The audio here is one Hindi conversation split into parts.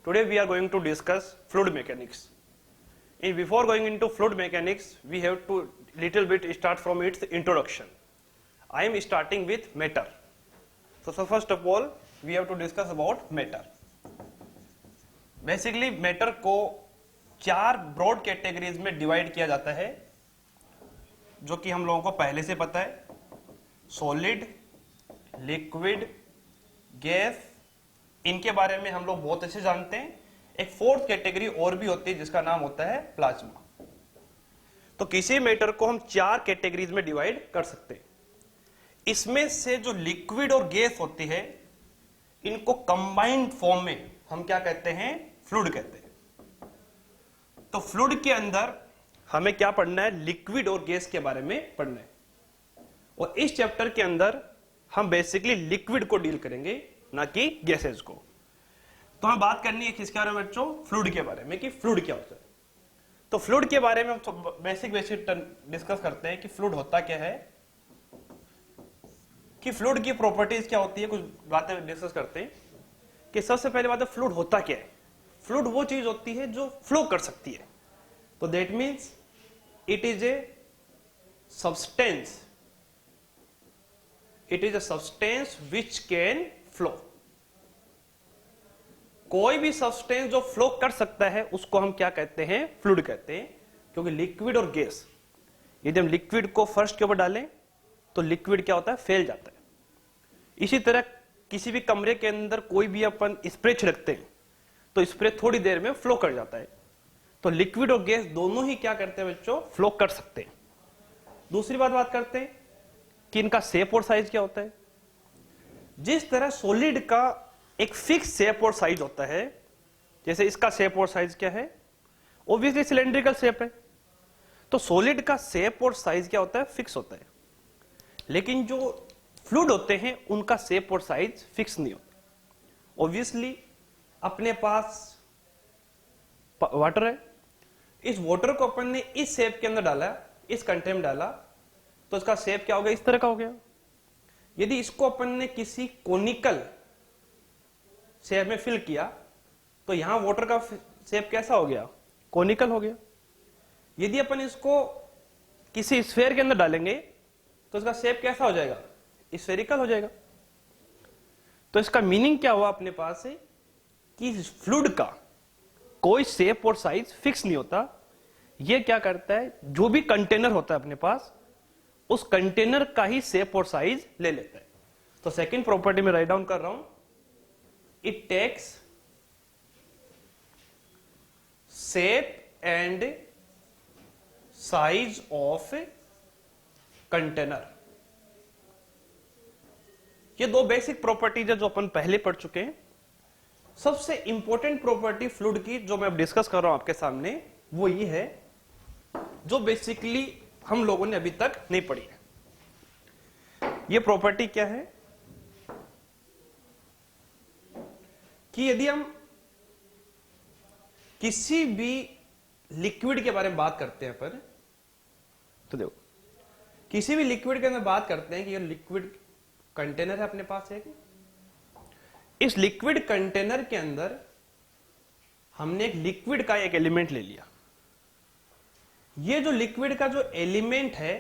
Today we are going to discuss fluid mechanics. In before going into fluid mechanics, we have to little bit start from its introduction. I am starting with matter. So first of all, we have to discuss about matter. Basically matter को चार ब्रॉड कैटेगरीज में डिवाइड किया जाता है, जो कि हम लोगों को पहले से पता है. सॉलिड, लिक्विड, गैस, इनके बारे में हम लोग बहुत अच्छे जानते हैं. एक फोर्थ कैटेगरी और भी होती है जिसका नाम होता है प्लाज्मा. तो किसी मैटर को हम चार कैटेगरीज में डिवाइड कर सकते हैं. इसमें से जो लिक्विड और गैस होती है, इनको कंबाइंड फॉर्म में हम क्या कहते हैं? फ्लूइड कहते हैं. तो फ्लूइड के अंदर हमें क्या पढ़ना है? लिक्विड और गैस के बारे में पढ़ना है. और इस चैप्टर के अंदर हम बेसिकली लिक्विड को डील करेंगे, ना कि गैसेस को. तो हमें बात करनी है किसके बारे में बच्चों? फ्लूइड के बारे में, कि फ्लूइड क्या होता है. तो फ्लूइड के बारे में हम बेसिक डिस्कस करते हैं कि फ्लूइड होता क्या है, कि फ्लूइड की प्रॉपर्टीज क्या होती है, कुछ बातें डिस्कस करते हैं. कि सबसे पहले बात है फ्लूइड होता क्या है. फ्लूइड वो चीज होती है जो फ्लो कर सकती है. तो that means it is a substance, it is a substance which can flow. कोई भी सब्सटेंस जो फ्लो कर सकता है उसको हम क्या कहते हैं? फ्लूइड कहते हैं. क्योंकि लिक्विड और गैस, यदि हम लिक्विड को फर्स्ट के ऊपर डालें तो लिक्विड क्या होता है? फैल जाता है. इसी तरह किसी भी कमरे के अंदर कोई भी अपन स्प्रे छिड़कते हैं तो स्प्रे थोड़ी देर में फ्लो कर जाता है. तो लिक्विड और गैस दोनों ही क्या करते हैं बच्चों? फ्लो कर सकते हैं. दूसरी बात करते हैं कि इनका शेप और साइज क्या होता है. जिस तरह सॉलिड का एक फिक्स शेप और साइज होता है, जैसे इसका शेप और साइज क्या है? ऑब्वियसली सिलेंड्रिकल शेप है. तो सॉलिड का शेप और साइज क्या होता है? फिक्स होता है. लेकिन जो फ्लूइड होते हैं उनका शेप और साइज फिक्स नहीं होता. ऑब्वियसली अपने पास वाटर है, इस वाटर को अपन ने इस शेप के अंदर डाला, इस कंटेनर में डाला, तो इसका शेप क्या हो गया? इस तरह का हो गया. यदि इसको अपन ने किसी कोनिकल शेप में फिल किया तो यहां वाटर का शेप कैसा हो गया? कोनिकल हो गया. यदि अपन इसको किसी स्फेयर के अंदर डालेंगे तो इसका शेप कैसा हो जाएगा? स्फेरिकल हो जाएगा. तो इसका मीनिंग क्या हुआ अपने पास है कि फ्लूइड का कोई शेप और साइज फिक्स नहीं होता. ये क्या करता है? जो भी कंटेनर होता है अपने पास, उस कंटेनर का ही शेप और साइज ले लेता है. तो सेकंड प्रॉपर्टी में राइट डाउन कर रहा हूं, it takes shape and size of container. ये दो बेसिक प्रॉपर्टीज है जो अपन पहले पढ़ चुके हैं. सबसे इंपॉर्टेंट प्रॉपर्टी फ्लूइड की जो मैं अब डिस्कस कर रहा हूं आपके सामने, वो ये है जो बेसिकली हम लोगों ने अभी तक नहीं पढ़ी है. ये प्रॉपर्टी क्या है कि यदि हम किसी भी लिक्विड के बारे में बात करते हैं पर, तो देखो किसी भी लिक्विड के अंदर बात करते हैं कि ये लिक्विड कंटेनर है अपने पास है. इस लिक्विड कंटेनर के अंदर हमने एक लिक्विड का एक एलिमेंट ले लिया. ये जो लिक्विड का जो एलिमेंट है,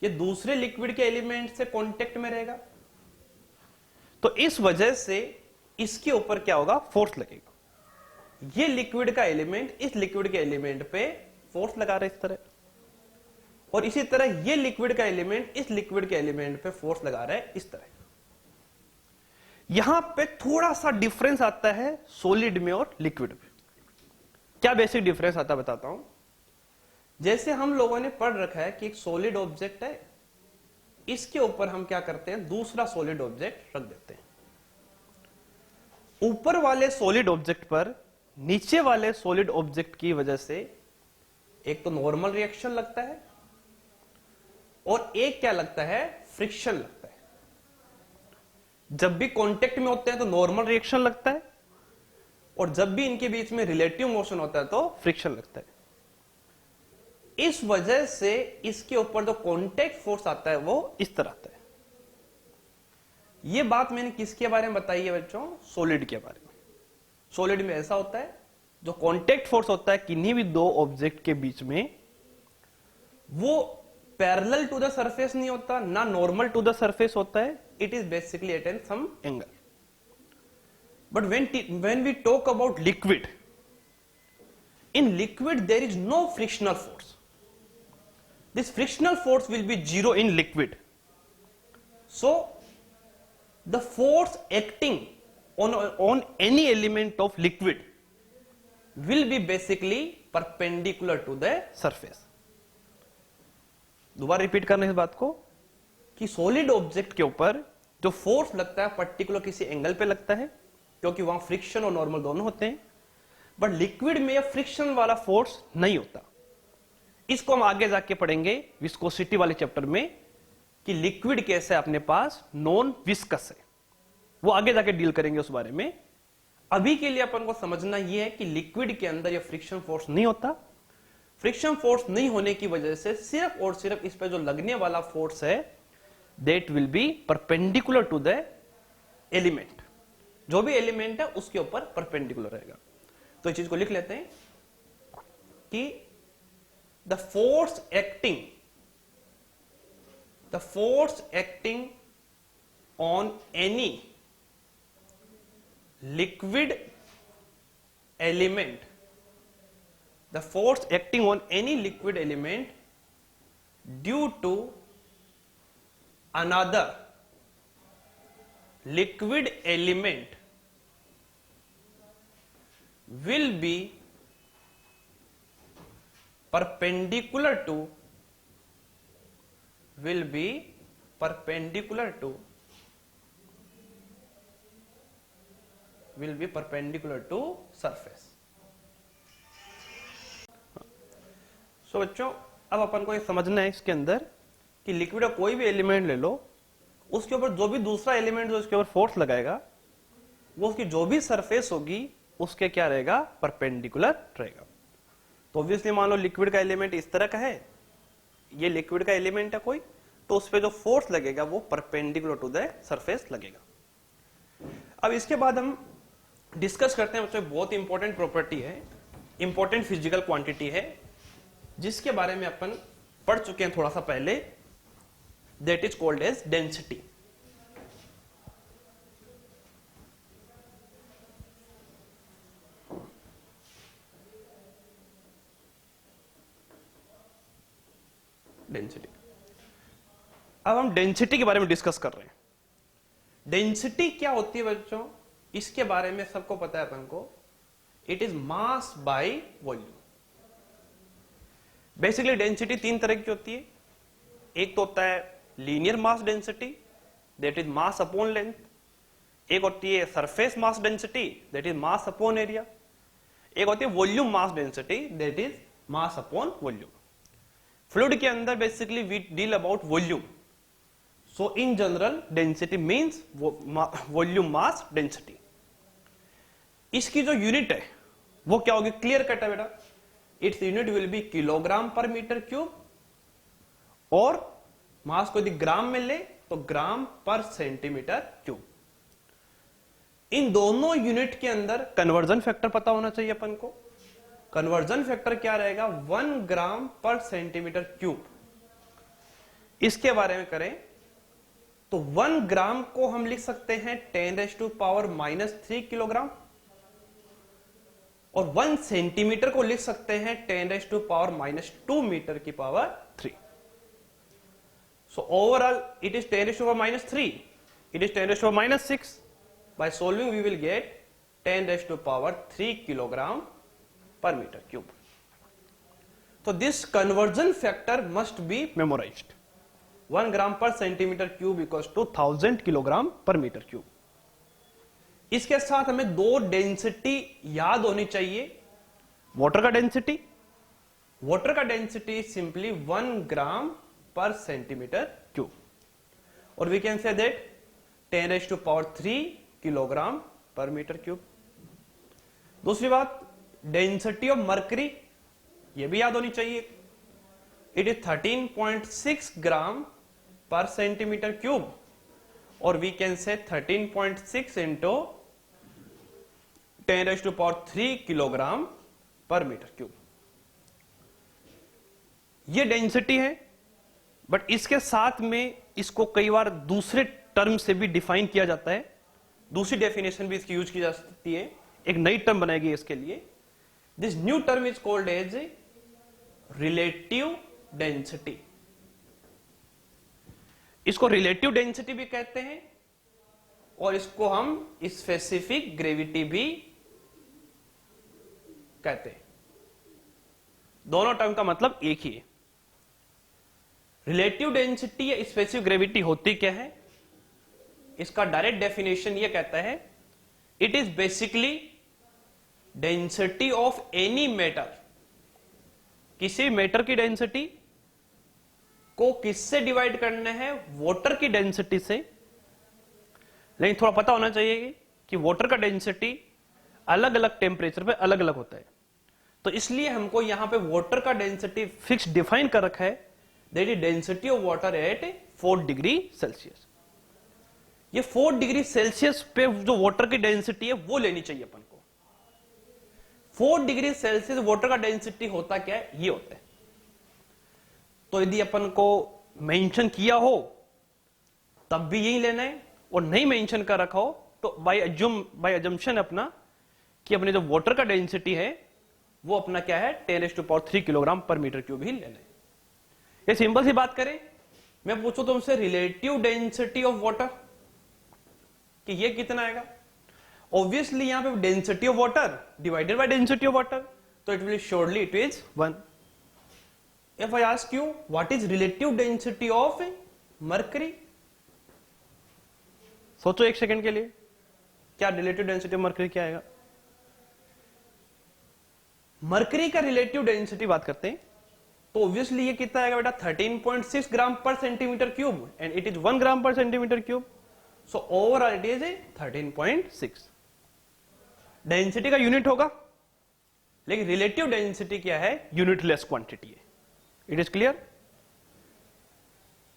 ये दूसरे लिक्विड के एलिमेंट से कांटेक्ट में रहेगा. तो इस वजह से इसके ऊपर क्या होगा? फोर्स लगेगा. ये लिक्विड का एलिमेंट इस लिक्विड के एलिमेंट पे फोर्स लगा रहा है इस तरह, और इसी तरह ये लिक्विड का एलिमेंट इस लिक्विड के एलिमेंट पे फोर्स लगा रहा है इस तरह. यहां पे थोड़ा सा डिफरेंस आता है सॉलिड में और लिक्विड में. क्या बेसिक डिफरेंस आता है बताता हूं. जैसे हम लोगों ने पढ़ रखा है कि एक सॉलिड ऑब्जेक्ट है, इसके ऊपर हम क्या करते हैं? दूसरा सॉलिड ऑब्जेक्ट रख देते हैं. ऊपर वाले सॉलिड ऑब्जेक्ट पर नीचे वाले सॉलिड ऑब्जेक्ट की वजह से एक तो नॉर्मल रिएक्शन लगता है और एक क्या लगता है? फ्रिक्शन लगता है. जब भी कांटेक्ट में होते हैं तो नॉर्मल रिएक्शन लगता है, और जब भी इनके बीच में रिलेटिव मोशन होता है तो फ्रिक्शन लगता है. इस वजह से इसके ऊपर जो कांटेक्ट फोर्स आता है वो इस तरह आता है. ये बात मैंने किसके बारे में बताई है बच्चों? सॉलिड के बारे में. सॉलिड में ऐसा होता है, जो कांटेक्ट फोर्स होता है किन्हीं भी दो ऑब्जेक्ट के बीच में, वो पैरेलल टू द सरफेस नहीं होता, ना नॉर्मल टू द सरफेस होता है, it is basically at an some angle. But when we talk about liquid, in liquid there is no frictional force. This frictional force will be zero in liquid. So the force acting on any element of liquid will be basically perpendicular to the surface. दोबारा रिपीट करने इस बात को कि सॉलिड ऑब्जेक्ट के ऊपर जो फोर्स लगता है पर्टिकुलर किसी एंगल पे लगता है, क्योंकि वहां फ्रिक्शन और नॉर्मल दोनों होते हैं. बट लिक्विड में यह फ्रिक्शन वाला फोर्स नहीं होता. इसको हम आगे जाके पढ़ेंगे विस्कोसिटी वाले चैप्टर में कि लिक्विड कैसे अपने पास नॉन विस्कस है, वो आगे जाके डील करेंगे उस बारे में. अभी के लिए अपन को समझना यह है कि लिक्विड के अंदर यह फ्रिक्शन फोर्स नहीं होता. फ्रिक्शन फोर्स नहीं होने की वजह से सिर्फ और सिर्फ इस पर जो लगने वाला फोर्स है that will be perpendicular to the element. जो भी एलिमेंट है उसके ऊपर परपेंडिकुलर रहेगा. तो इस चीज को लिख लेते हैं कि the force acting on any liquid element, the force acting on any liquid element due to another liquid element will be perpendicular to surface. So बच्चों अब अपन को ये समझना है इसके अंदर कि लिक्विड का कोई भी एलिमेंट ले लो, उसके ऊपर जो भी दूसरा एलिमेंट जो उसके ऊपर फोर्स लगाएगा वो उसकी जो भी सरफेस होगी उसके क्या रहेगा, परपेंडिकुलर रहेगा. तो ऑब्वियसली मान लो लिक्विड का एलिमेंट इस तरह का है, ये लिक्विड का एलिमेंट है कोई, तो उस पे जो फोर्स लगेगा वो परपेंडिकुलर टू द सरफेस लगेगा. अब इसके बाद हम डिस्कस करते हैं बच्चों, बहुत इंपॉर्टेंट प्रॉपर्टी है, इंपॉर्टेंट फिजिकल क्वांटिटी है, जिसके बारे में अपन पढ़ चुके हैं थोड़ा सा पहले, that is called as density. Density. अब हम डेंसिटी के बारे में डिस्कस कर रहे हैं. डेंसिटी क्या होती है बच्चों, इसके बारे में सबको पता है अपन को. It is mass by volume. Basically density तीन तरह की होती है. एक तो होता है linear mass density, that is mass upon length. एक होती है surface mass density, that is mass upon area. एक होती है volume mass density, that is mass upon volume. Fluid के अंदर basically we deal about volume. So in general density means volume mass density. इसकी जो यूनिट है वो क्या होगी, क्लियर कट है बेटा. Its unit will be kilogram per metre cube, और मास को यदि ग्राम में ले तो ग्राम पर सेंटीमीटर क्यूब. इन दोनों यूनिट के अंदर कन्वर्जन फैक्टर पता होना चाहिए अपन को. कन्वर्जन फैक्टर क्या रहेगा, 1 ग्राम पर सेंटीमीटर क्यूब. इसके बारे में करें तो 1 ग्राम को हम लिख सकते हैं 10⁻³ किलोग्राम, और 1 सेंटीमीटर को लिख सकते हैं 10⁻² मीटर की power 3. So overall it is 10⁻³ it is 10⁻⁶. By solving we will get 10⁻³ kilogram per meter cube. So this conversion factor must be memorized. 1 gram per centimeter cube equals to 1000 kilogram per meter cube. इसके साथ हमें दो डेंसिटी याद होनी चाहिए. वाटर का डेंसिटी, वाटर का density simply 1 gram per centimetre cube, और we can say that 10⁻³ kilogram per metre cube. दूसरी बात, डेंसिटी ऑफ मर्करी, यह भी याद होनी चाहिए. It is 13.6 gram per centimetre cube, और we can say 13.6 into 10⁻³ kilogram per metre cube. ये डेंसिटी है, बट इसके साथ में इसको कई बार दूसरे टर्म से भी डिफाइन किया जाता है, दूसरी डेफिनेशन भी इसकी यूज की जा सकती है, एक नई टर्म बनाएगी इसके लिए। This new term is called as relative density. इसको रिलेटिव डेंसिटी भी कहते हैं और इसको हम स्पेसिफिक ग्रेविटी भी कहते हैं। दोनों टर्म का मतलब एक ही है। रिलेटिव डेंसिटी या स्पेसिफिक ग्रेविटी होती क्या है? इसका डायरेक्ट डेफिनेशन ये कहता है, it is basically density of any matter. किसी मैटर की डेंसिटी को किससे डिवाइड करना है? वाटर की डेंसिटी से। लेकिन थोड़ा पता होना चाहिए कि वाटर का डेंसिटी अलग अलग टेम्परेचर पे अलग अलग होता है, तो इसलिए हमको यहां पे वाटर का डेंसिटी फिक्स डिफाइन कर रखा है, that is density of water at 4 degree Celsius. ये 4 डिग्री सेल्सियस पे जो वाटर की डेंसिटी है वो लेनी चाहिए अपन को। 4 डिग्री सेल्सियस वाटर का डेंसिटी होता क्या है? ये होता है। तो यदि अपन को मेंशन किया हो तब भी यही लेना है, और नहीं मेंशन कर रखा हो तो बाय अजम्पशन अपना कि अपने जो वाटर का डेंसिटी है वो अपना क्या है? 10⁻³ किलोग्राम पर मीटर क्यूब ही लेना है। ये सिंपल सी बात करें, मैं पूछूं तुमसे रिलेटिव डेंसिटी ऑफ वाटर कि ये कितना आएगा? ऑब्वियसली यहां पे density of water divided by density of water, तो it will surely it is 1। If I ask you what is relative density of mercury, सोचो एक सेकंड के लिए, क्या रिलेटिव डेंसिटी ऑफ मरकरी क्या आएगा? मरकरी का रिलेटिव डेंसिटी बात करते हैं तो ऑब्वियसली ये कितना आएगा बेटा? 13.6 gram per centimetre cube, and it is 1 gram per centimetre cube, so overall it is 13.6। Density का यूनिट होगा, लेकिन रिलेटिव डेंसिटी क्या है? यूनिटलेस क्वांटिटी है। It is clear?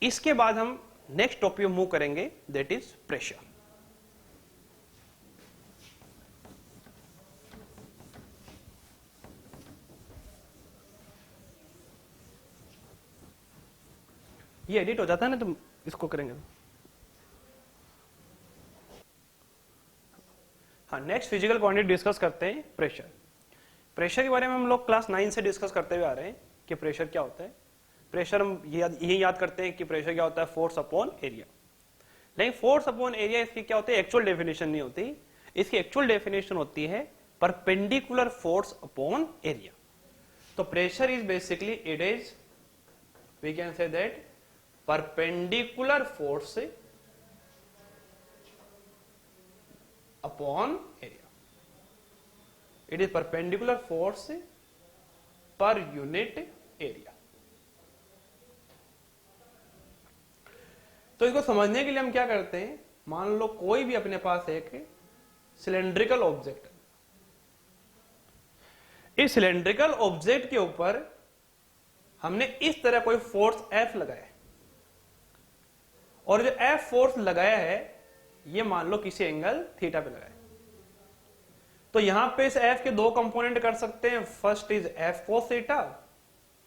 इसके बाद हम नेक्स्ट टॉपिक मूव करेंगे, दैट इज प्रेशर। ये एडिट हो जाता है ना, तो इसको करेंगे। हाँ, नेक्स्ट फिजिकल क्वांटिटी डिस्कस करते हैं प्रेशर। प्रेशर के बारे में हम लोग क्लास 9 से डिस्कस करते हुए आ रहे हैं कि प्रेशर क्या होता है। प्रेशर हम यही याद करते हैं कि प्रेशर क्या होता है? Force upon area. लेकिन फोर्स अपॉन एरिया इसकी क्या होती है? एक्चुअल डेफिनेशन नहीं होती। इसकी एक्चुअल डेफिनेशन होती है परपेंडिकुलर फोर्स अपॉन एरिया। तो pressure is basically it is, we can say that perpendicular force upon area. It is perpendicular force per unit area. तो इसको समझने के लिए हम क्या करते हैं, मान लो कोई भी अपने पास एक सिलेंड्रिकल ऑब्जेक्ट, इस सिलेंड्रिकल ऑब्जेक्ट के ऊपर हमने इस तरह कोई फोर्स F लगाया, और जो F फोर्स लगाया है ये मान लो किसी एंगल थीटा पे लगाया। तो यहां पे इस F के दो कंपोनेंट कर सकते हैं, first is F cos theta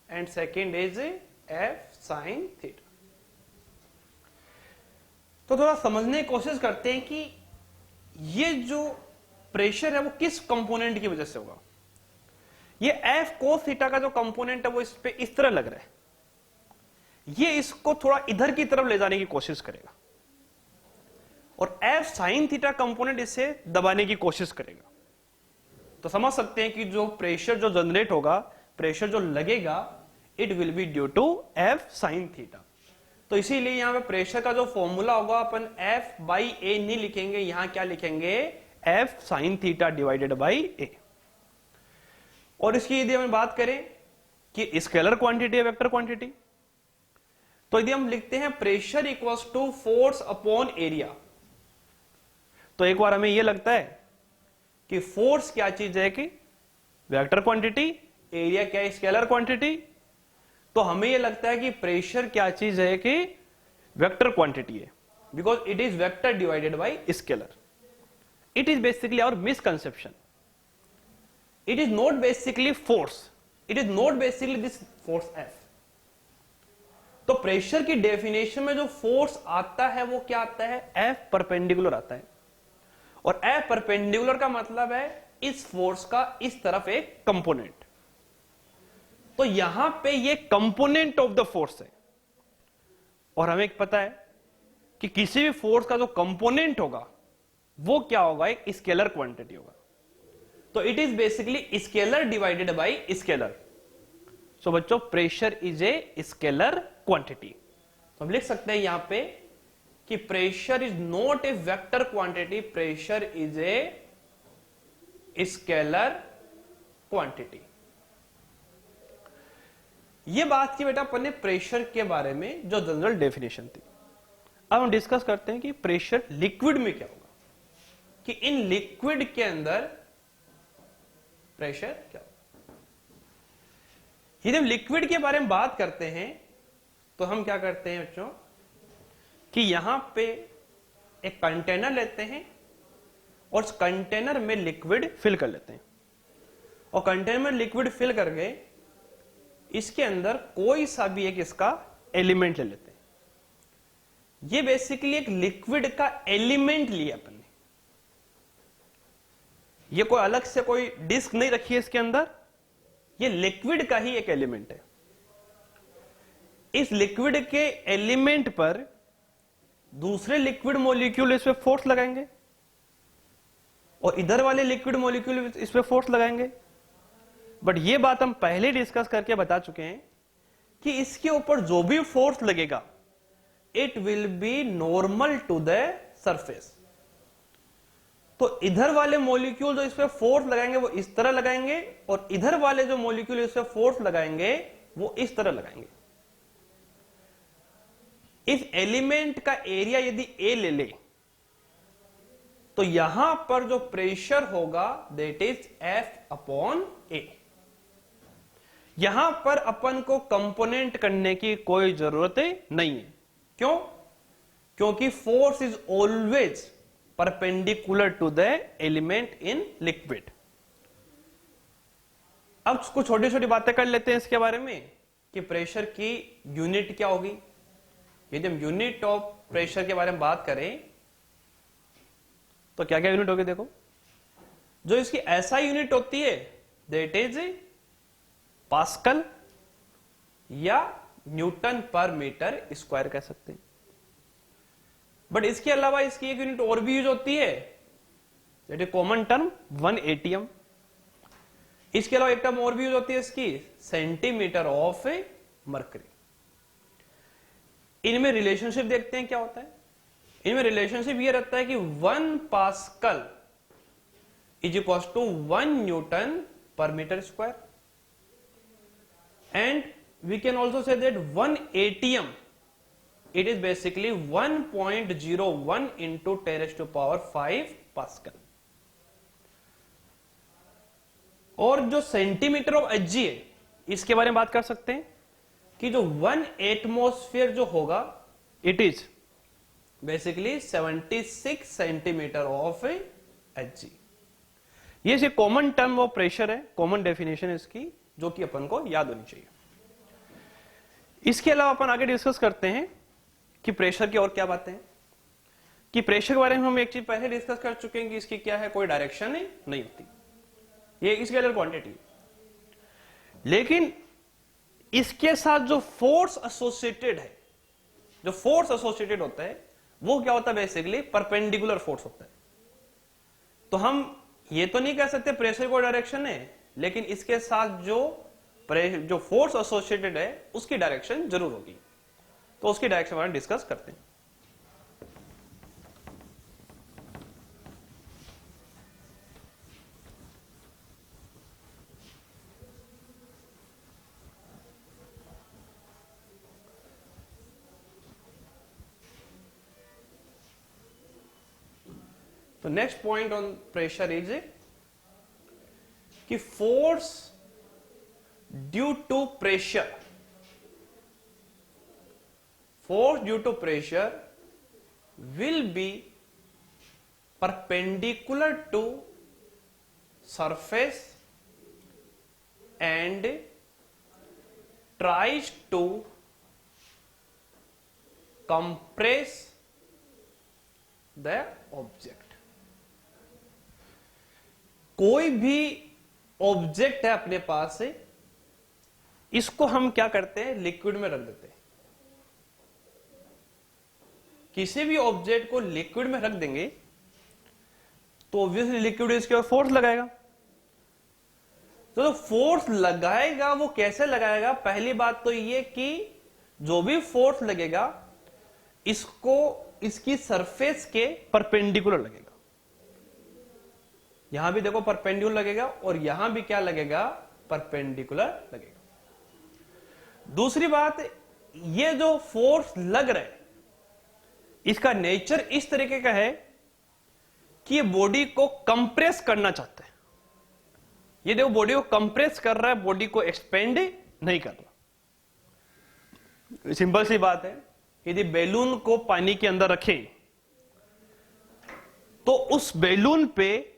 and second is F sin theta. तो थोड़ा समझने की कोशिश करते हैं कि ये जो प्रेशर है वो किस कंपोनेंट की वजह से होगा। ये F cos थीटा का जो कंपोनेंट है वो इस पे इस तरह लग रहा है, ये इसको थोड़ा इधर की तरफ ले जाने की कोशिश करेगा, और F sin थीटा कंपोनेंट इसे दबाने की कोशिश करेगा। तो समझ सकते हैं कि जो प्रेशर जो जनरेट होगा, प्रेशर जो लगेगा, it will be due to F sin theta. तो इसीलिए यहां पे प्रेशर का जो फॉर्मूला होगा अपन F बाई ए नहीं लिखेंगे, यहां क्या लिखेंगे? F sin theta divided by A. और इसकी यदि हम बात करें कि स्केलर क्वांटिटी है वेक्टर क्वांटिटी, तो यदि हम लिखते हैं pressure equals to force upon area, तो एक बार हमें यह लगता है कि फोर्स क्या चीज है कि वेक्टर क्वांटिटी, एरिया क्या है? Scalar quantity. तो हमें यह लगता है कि प्रेशर क्या चीज है कि वेक्टर क्वांटिटी है, because it is vector divided by scalar. It is basically our misconception it is not basically force, it is not basically this force F. तो प्रेशर की डेफिनेशन में जो फोर्स आता है वो क्या आता है, एफ परपेंडिकुलर आता है। और एफ परपेंडिकुलर का मतलब है इस फोर्स का इस तरफ एक कंपोनेंट। तो यहां पे ये कंपोनेंट ऑफ द फोर्स है, और हमें पता है कि किसी भी फोर्स का जो कंपोनेंट होगा वो क्या होगा, एक स्केलर क्वांटिटी होगा। तो it is basically scalar divided by scalar. So बच्चों, pressure is a scalar quantity. तो हम लिख सकते हैं यहां पे कि pressure is not a vector quantity, pressure is a scalar quantity. ये बात की बेटा अपन ने प्रेशर के बारे में जो जनरल डेफिनेशन थी। अब हम डिस्कस करते हैं कि प्रेशर लिक्विड में क्या होगा, कि इन लिक्विड के अंदर प्रेशर क्या होगा। यदि हम लिक्विड के बारे में बात करते हैं तो हम क्या करते हैं बच्चों, कि यहां पे एक कंटेनर लेते हैं और उस कंटेनर में लिक्विड फिल कर लेते हैं, और कंटेनर में लिक्विड फिल करके इसके अंदर कोई सा भी एक इसका एलिमेंट ले लेते हैं। ये बेसिकली एक लिक्विड का एलिमेंट लिया अपन ने। ये कोई अलग से कोई डिस्क नहीं रखी है इसके अंदर, ये लिक्विड का ही एक एलिमेंट है। इस लिक्विड के एलिमेंट पर दूसरे लिक्विड मॉलिक्यूल इस पे फोर्स लगाएंगे, और इधर वाले लिक्विड मॉलिक्यूल इस पे फोर्स लगाएंगे। बट ये बात हम पहले डिस्कस करके बता चुके हैं कि इसके ऊपर जो भी फोर्स लगेगा it will be normal to the surface. तो इधर वाले मॉलिक्यूल जो इस पे फोर्स लगाएंगे वो इस तरह लगाएंगे, और इधर वाले जो मॉलिक्यूल इस पे फोर्स लगाएंगे वो इस तरह लगाएंगे। इस एलिमेंट का एरिया यदि ए ले ले तो यहां पर जो प्रेशर होगा दैट इज एफ अपॉन ए। यहां पर अपन को कंपोनेंट करने की कोई जरूरत नहीं है। क्यों? क्योंकि force is always perpendicular to the element in liquid. अब कुछ छोटी छोटी बातें कर लेते हैं इसके बारे में कि प्रेशर की यूनिट क्या होगी। यदि हम यूनिट ऑफ प्रेशर के बारे में बात करें तो क्या क्या यूनिट होगी, देखो। जो इसकी ऐसा यूनिट होती है दैट इज पास्कल या न्यूटन पर मीटर स्क्वायर कह सकते हैं। बट इसके अलावा इसकी एक यूनिट और भी यूज होती है, that is common term 1 ATM। इसके अलावा एक टर्म और भी यूज होती है इसकी, सेंटीमीटर ऑफ मरकरी। इनमें रिलेशनशिप देखते हैं क्या होता है। इनमें रिलेशनशिप ये रहता है कि 1 pascal is equal to 1 newton per metre square, and we can also say that 1 ATM it is basically 1.01 into 10⁵ pascal. और जो सेंटीमीटर ऑफ Hg है इसके बारे में बात कर सकते हैं कि जो 1 एटमॉस्फेयर जो होगा it is basically 76 centimetre of Hg। ये कॉमन टर्म ऑफ प्रेशर है, कॉमन डेफिनेशन है इसकी, जो कि अपन को याद होनी चाहिए। इसके अलावा अपन आगे डिस्कस करते हैं कि प्रेशर की और क्या बातें हैं। कि प्रेशर के बारे में हम एक चीज पहले डिस्कस कर चुके हैं कि इसकी क्या है, कोई डायरेक्शन नहीं होती, ये स्केलर क्वांटिटी। लेकिन इसके साथ जो फोर्स एसोसिएटेड है, जो फोर्स एसोसिएटेड होता है वो क्या होता है, बेसिकली परपेंडिकुलर फोर्स होता है। तो हम ये तो नहीं कह सकते प्रेशर को डायरेक्शन है, लेकिन इसके साथ जो फोर्स एसोसिएटेड है उसकी डायरेक्शन जरूर होगी। तो उसकी डायरेक्शन बारे में डिस्कस करते हैं। तो next point on pressure is कि force due to pressure, force due to pressure will be perpendicular to surface and tries to compress the object। कोई भी ऑब्जेक्ट है अपने पास से, इसको हम क्या करते हैं, लिक्विड में रख देते हैं। किसी भी ऑब्जेक्ट को लिक्विड में रख देंगे तो ऑब्वियसली लिक्विड इसके ऊपर फोर्स लगाएगा। तो जो फोर्स लगाएगा वो कैसे लगाएगा? पहली बात तो ये कि जो भी फोर्स लगेगा इसको इसकी सरफेस के परपेंडिकुलर लगेगा। यहां भी देखो परपेंडिकुलर लगेगा और यहां भी क्या लगेगा, परपेंडिकुलर लगेगा। दूसरी बात, ये जो फोर्स लग रहा है इसका नेचर इस तरीके का है कि ये बॉडी को कंप्रेस करना चाहता है। ये देखो बॉडी को कंप्रेस कर रहा है, बॉडी को एक्सपेंड नहीं कर रहा। सिंपल सी बात है, यदि बैलून को पानी के अंदर रखें तो उस बैलून पे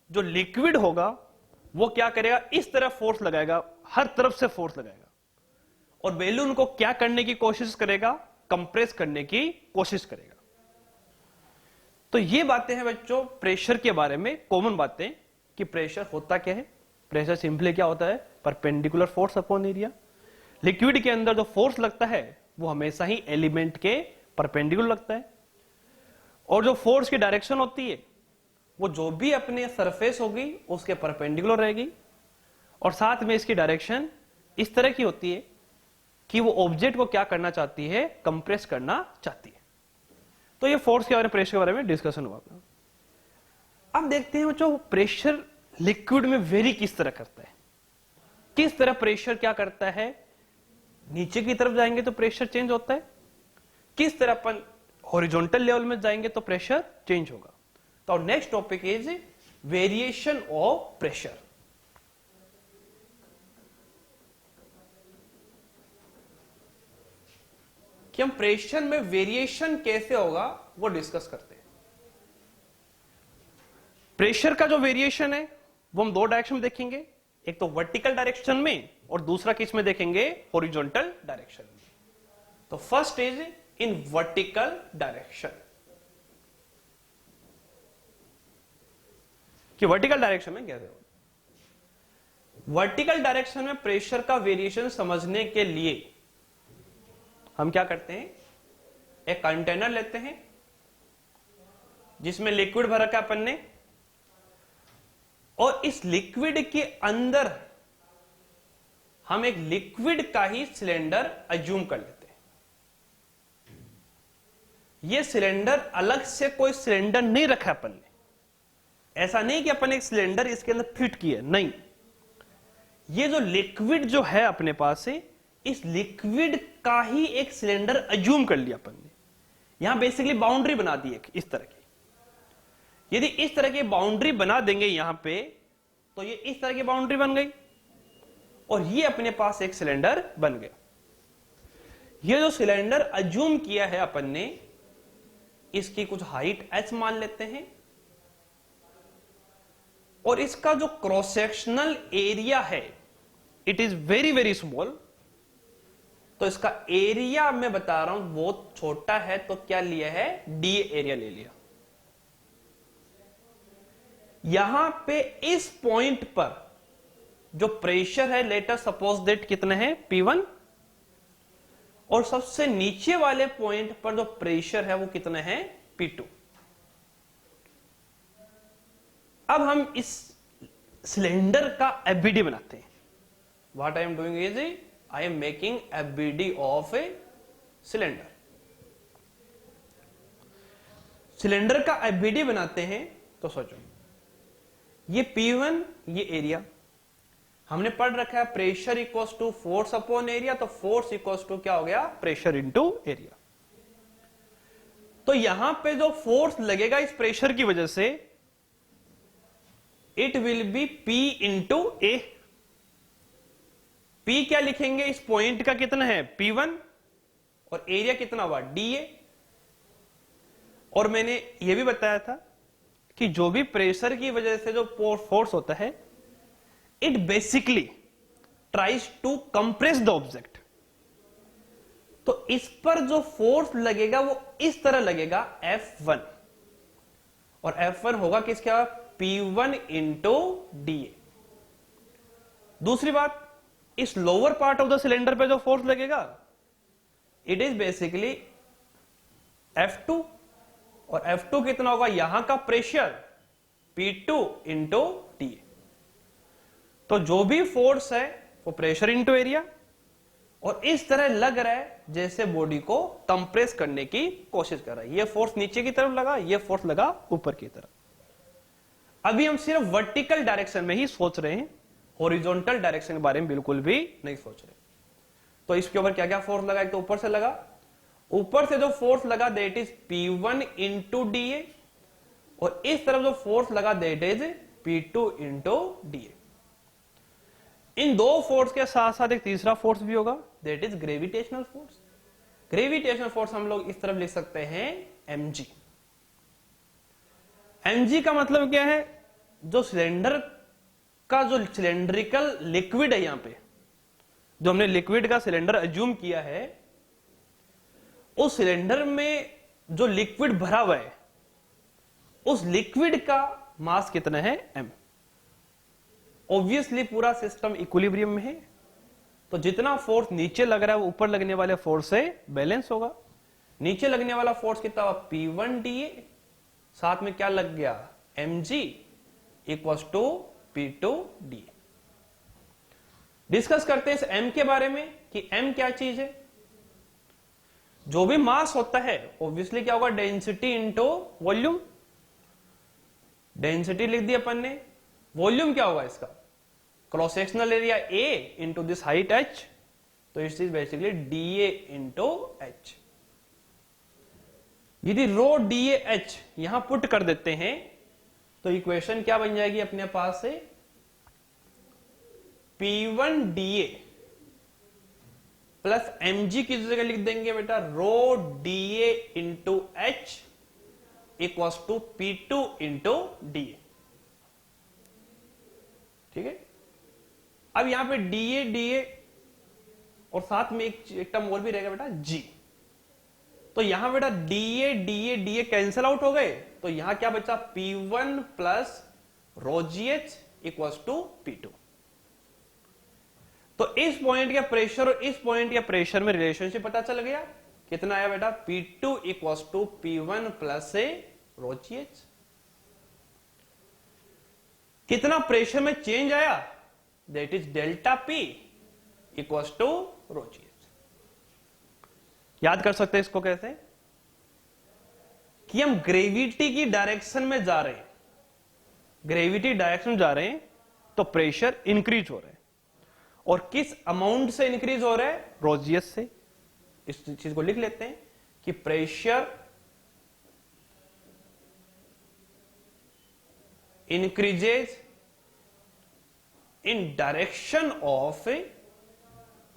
जो लिक्विड होगा वो क्या करेगा, इस तरह फोर्स लगाएगा, हर तरफ से फोर्स लगाएगा और बैलून को क्या करने की कोशिश करेगा, कंप्रेस करने की कोशिश करेगा। तो ये बातें हैं बच्चों प्रेशर के बारे में, कॉमन बातें कि प्रेशर होता क्या है। प्रेशर सिंपली क्या होता है, perpendicular force upon area. Liquid के अंदर जो फोर्स लगता है वो हमेशा ही एलिमेंट के परपेंडिकुलर लगता है और जो फोर्स की डायरेक्शन होती है वो जो भी अपने सरफेस होगी उसके परपेंडिकुलर रहेगी और साथ में इसकी डायरेक्शन इस तरह की होती है कि वो ऑब्जेक्ट को क्या करना चाहती है, कंप्रेस करना चाहती है। तो ये फोर्स के बारे में, प्रेशर के बारे में डिस्कशन हुआ। अब देखते हैं बच्चों प्रेशर लिक्विड में वेरी किस तरह करता है, किस तरह प्रेशर क्या करता है। नीचे की तरफ जाएंगे तो प्रेशर चेंज होता है, किस तरह अपन हॉरिजॉन्टल लेवल में जाएंगे तो प्रेशर चेंज होगा। तो next topic is variation of pressure. कि हम प्रेशर में वेरिएशन कैसे होगा वो डिस्कस करते हैं। प्रेशर का जो वेरिएशन है वो हम दो डायरेक्शन में देखेंगे, एक तो वर्टिकल डायरेक्शन में और दूसरा किस में देखेंगे, हॉरिजॉन्टल डायरेक्शन में। तो first is in vertical direction. कि वर्टिकल डायरेक्शन में कैसे होगा। वर्टिकल डायरेक्शन में प्रेशर का वेरिएशन समझने के लिए हम क्या करते हैं, एक कंटेनर लेते हैं जिसमें लिक्विड भर रखा अपन ने और इस लिक्विड के अंदर हम एक लिक्विड का ही सिलेंडर अज्यूम कर लेते हैं। यह सिलेंडर अलग से कोई सिलेंडर नहीं रखा अपन ने, ऐसा नहीं कि अपन एक सिलेंडर इसके अंदर फिट किया, नहीं। ये जो लिक्विड जो है अपने पास से, इस लिक्विड का ही एक सिलेंडर अज्यूम कर लिया अपन ने। यहां बेसिकली बाउंड्री बना दी एक इस तरह की। यदि इस तरह की बाउंड्री बना देंगे यहां पे तो ये इस तरह की बाउंड्री बन गई और ये अपने पास एक सिलेंडर बन गया। ये जो सिलेंडर अज्यूम किया है अपन ने, इसकी कुछ हाइट h मान लेते हैं और इसका जो क्रॉस सेक्शनल एरिया है it is very very small. तो इसका एरिया मैं बता रहा हूं बहुत छोटा है, तो क्या लिया है, d एरिया ले लिया। यहां पे इस पॉइंट पर जो प्रेशर है लेटर सपोज दैट कितना है, P1, और सबसे नीचे वाले पॉइंट पर जो प्रेशर है वो कितना है, P2। अब हम इस सिलेंडर का एफबीडी बनाते हैं। What I am doing is I am making FBD of a cylinder. Cylinder का एफबीडी बनाते हैं तो सोचो, ये P1, ये एरिया हमने पढ़ रखा है, pressure equals to force upon area. तो फोर्स इक्वल्स टू क्या हो गया, प्रेशर इंटू एरिया। तो यहां पे जो फोर्स लगेगा इस प्रेशर की वजह से, it will B P into A. P क्या लिखेंगे, इस पॉइंट का कितना है, P1, और एरिया कितना हुआ, dA। और मैंने यह भी बताया था कि जो भी प्रेशर की वजह से जो फोर्स होता है, it basically tries to compress the object. तो इस पर जो फोर्स लगेगा वो इस तरह लगेगा F1, और F1 होगा किसका? P1 into D. दूसरी बात, इस lower part of the cylinder पे जो फोर्स लगेगा इट इज बेसिकली F2, और F2 कितना होगा? यहां का प्रेशर P2 इंटू डी। तो जो भी फोर्स है वो प्रेशर इंटू एरिया, और इस तरह लग रहा है जैसे बॉडी को कंप्रेस करने की कोशिश कर रहा है। ये फोर्स नीचे की तरफ लगा, ये फोर्स लगा ऊपर की तरफ। अभी हम सिर्फ वर्टिकल डायरेक्शन में ही सोच रहे हैं, हॉरिजॉन्टल डायरेक्शन के बारे में बिल्कुल भी नहीं सोच रहे। तो इसके ऊपर क्या क्या फोर्स लगा? एक तो ऊपर से लगा, ऊपर से जो फोर्स लगा that is P1 into D, और इस तरफ जो फोर्स लगा that is P2 into D. इन दो फोर्स के साथ साथ एक तीसरा फोर्स भी होगा that is gravitational force. Gravitational force हम लोग इस तरफ लिख सकते हैं mg। mg का मतलब क्या है? जो सिलेंडर का जो सिलेंड्रिकल लिक्विड है, यहां पे जो हमने लिक्विड का सिलेंडर अज्यूम किया है, उस सिलेंडर में जो लिक्विड भरा हुआ है उस लिक्विड का मास कितना है? m। ऑब्वियसली पूरा सिस्टम इक्विलिब्रियम में है, तो जितना फोर्स नीचे लग रहा है वो ऊपर लगने वाले फोर्स से बैलेंस होगा। नीचे लगने वाला फोर्स कितना हुआ? P1 डी, साथ में क्या लग गया? mg equals to P2 D. Discuss करते हैं इस m के बारे में कि m क्या चीज है। जो भी मास होता है ऑब्वियसली क्या होगा? Density into volume. डेंसिटी लिख दिया अपन ने, वॉल्यूम क्या होगा इसका? Cross sectional area A into this height h, तो it is basically dA into h। यदि रो dAh यहां पुट कर देते हैं तो इक्वेशन क्या बन जाएगी अपने पास से? P1 dA प्लस mg की जगह लिख देंगे बेटा rho dA into h equals to P2 into D. ठीक है, अब यहां पे dA और साथ में एक टर्म और भी रहेगा बेटा g। तो यहां बेटा dA कैंसिल आउट हो गए, तो यहां क्या बचा? P1 plus rho GH equals to P2। तो इस पॉइंट के प्रेशर और इस पॉइंट के प्रेशर में रिलेशनशिप पता चल गया। कितना आया बेटा? P2 equals to P1 plus से रो GH। कितना प्रेशर में चेंज आया? That is delta P equals to rho GH। याद कर सकते हैं इसको कैसे? कि हम ग्रेविटी की डायरेक्शन में जा रहे हैं, ग्रेविटी डायरेक्शन में जा रहे हैं तो प्रेशर इंक्रीज हो रहा है, और किस अमाउंट से इंक्रीज हो रहा है? रो GH से। इस चीज को लिख लेते हैं कि pressure increases in direction of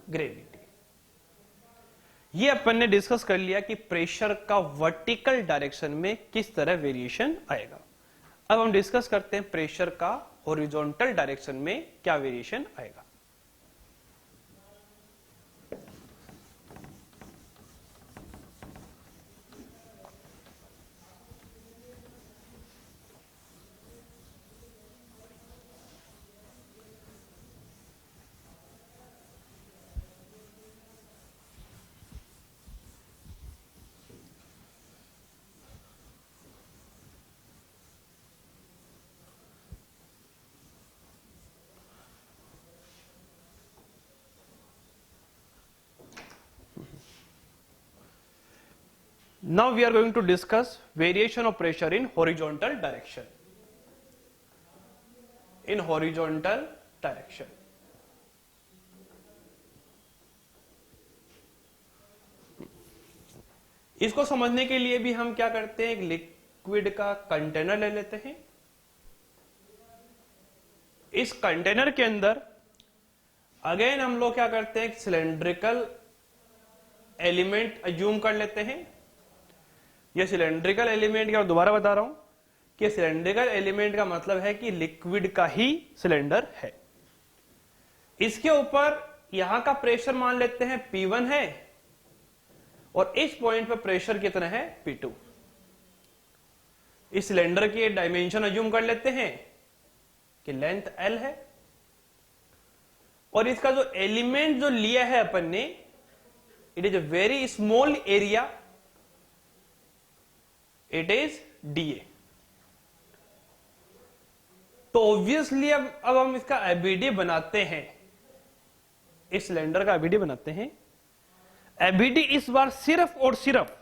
gravity. ये अपन ने डिस्कस कर लिया कि प्रेशर का वर्टिकल डायरेक्शन में किस तरह वेरिएशन आएगा। अब हम डिस्कस करते हैं प्रेशर का हॉरिजॉन्टल डायरेक्शन में क्या वेरिएशन आएगा। Now we are going to discuss variation of pressure in horizontal direction. In horizontal direction. इसको समझने के लिए भी हम क्या करते हैं? एक लिक्विड का कंटेनर ले लेते हैं। इस कंटेनर के अंदर अगेन हम लोग क्या करते हैं? सिलेंड्रिकल एलिमेंट अज्यूम कर लेते हैं। ये सिलेंड्रिकल एलिमेंट क्या, दोबारा बता रहा हूं कि सिलेंड्रिकल एलिमेंट का मतलब है कि लिक्विड का ही सिलेंडर है। इसके ऊपर यहां का प्रेशर मान लेते हैं P1 है और इस पॉइंट पर प्रेशर कितना है P2। इस सिलेंडर की डायमेंशन अज्यूम कर लेते हैं कि लेंथ L है और इसका जो एलिमेंट जो लिया है अपन ने, it is a very small area, it is DA। तो ऑब्वियसली अब हम इसका एबीडी बनाते हैं, इस सिलेंडर का एबीडी बनाते हैं। एबीडी इस बार सिर्फ और सिर्फ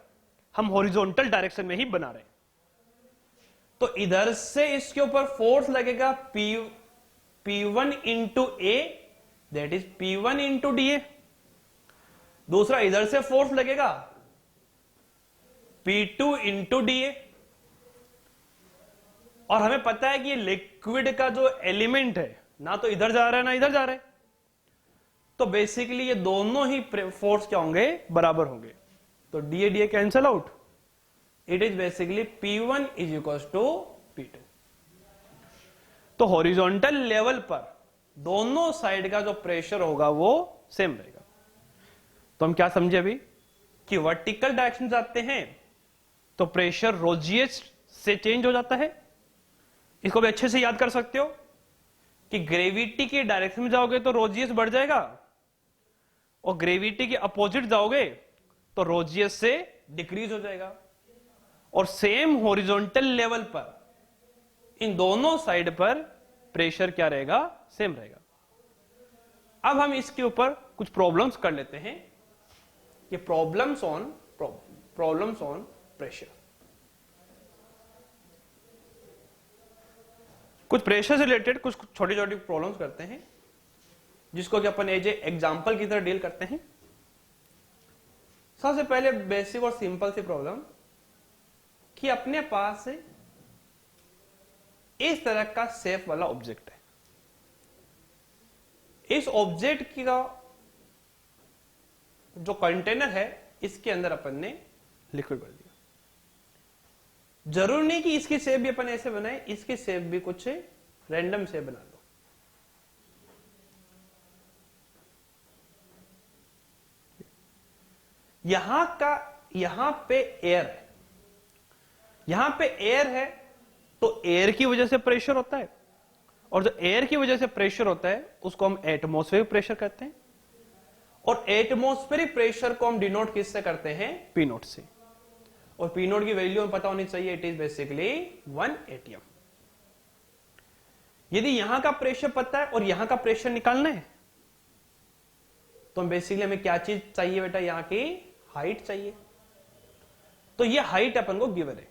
हम हॉरिजॉन्टल डायरेक्शन में ही बना रहे हैं। तो इधर से इसके ऊपर फोर्स लगेगा P1 into A, that is P1 into DA। दूसरा इधर से फोर्स लगेगा P2 इंटू DA। और हमें पता है कि लिक्विड का जो एलिमेंट है ना तो इधर जा रहा है ना इधर जा रहा है, तो बेसिकली ये दोनों ही फोर्स क्या होंगे, बराबर होंगे। तो DA DA cancel out, it is basically P1 is equal to P2। तो हॉरिजॉन्टल लेवल पर दोनों साइड का जो प्रेशर होगा वो सेम रहेगा। तो हम क्या समझे अभी कि वर्टिकल डायरेक्शन जाते हैं तो प्रेशर रोजियस से चेंज हो जाता है। इसको भी अच्छे से याद कर सकते हो कि ग्रेविटी के डायरेक्शन में जाओगे तो रोजियस बढ़ जाएगा और ग्रेविटी के अपोजिट जाओगे तो रोजियस से डिक्रीज हो जाएगा। और सेम हॉरिजॉन्टल लेवल पर इन दोनों साइड पर प्रेशर क्या रहेगा, सेम रहेगा। अब हम इसके ऊपर कुछ प्रॉब्लम्स कर लेते हैं। ये प्रॉब्लम्स ऑन प्रेशर, कुछ प्रेशर से रिलेटेड कुछ छोटी छोटी प्रॉब्लम्स करते हैं जिसको कि अपन एज ए एग्जाम्पल की तरह डील करते हैं। सबसे पहले बेसिक और सिंपल सी प्रॉब्लम कि अपने पास इस तरह का शेप वाला ऑब्जेक्ट है। इस ऑब्जेक्ट का जो कंटेनर है इसके अंदर अपन ने लिक्विड भर दिया। जरूरी नहीं कि इसकी शेप भी अपन ऐसे बनाए, इसकी शेप भी कुछ रैंडम शेप बना लो। यहां पे एयर है, यहां पे एयर है तो एयर की वजह से प्रेशर होता है और जो एयर की वजह से प्रेशर होता है उसको हम एटमॉस्फेरिक प्रेशर कहते हैं। और एटमॉस्फेरिक प्रेशर को हम डिनोट किससे करते हैं, P नोट से। और P नोट की वैल्यू हमें पता होनी चाहिए, इट इज बेसिकली 1 atm। यदि यहां का प्रेशर पता है और यहां का प्रेशर निकालना है तो बेसिकली हमें क्या चीज चाहिए बेटा, यहां की हाइट चाहिए। तो ये हाइट अपन को गिवन है,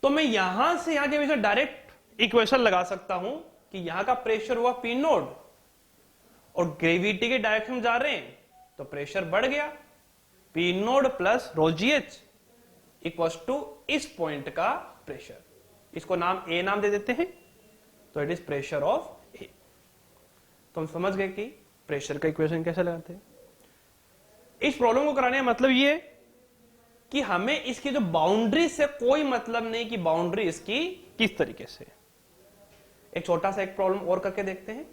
तो मैं यहां से यहां के बीच में डायरेक्ट इक्वेशन लगा सकता हूं कि यहां का प्रेशर हुआ P नोट और ग्रेविटी के डायरेक्शन में जा रहे हैं तो प्रेशर बढ़ गया, P nought plus ρgh equals to इस पॉइंट का प्रेशर। इसको नाम A नाम दे देते हैं, तो it is pressure of A। तो हम समझ गए कि प्रेशर का इक्वेशन कैसे लगाते हैं। इस प्रॉब्लम को कराने का मतलब ये कि हमें इसकी जो बाउंड्री से कोई मतलब नहीं कि बाउंड्री इसकी किस तरीके से। एक छोटा सा एक प्रॉब्लम और करके देखते हैं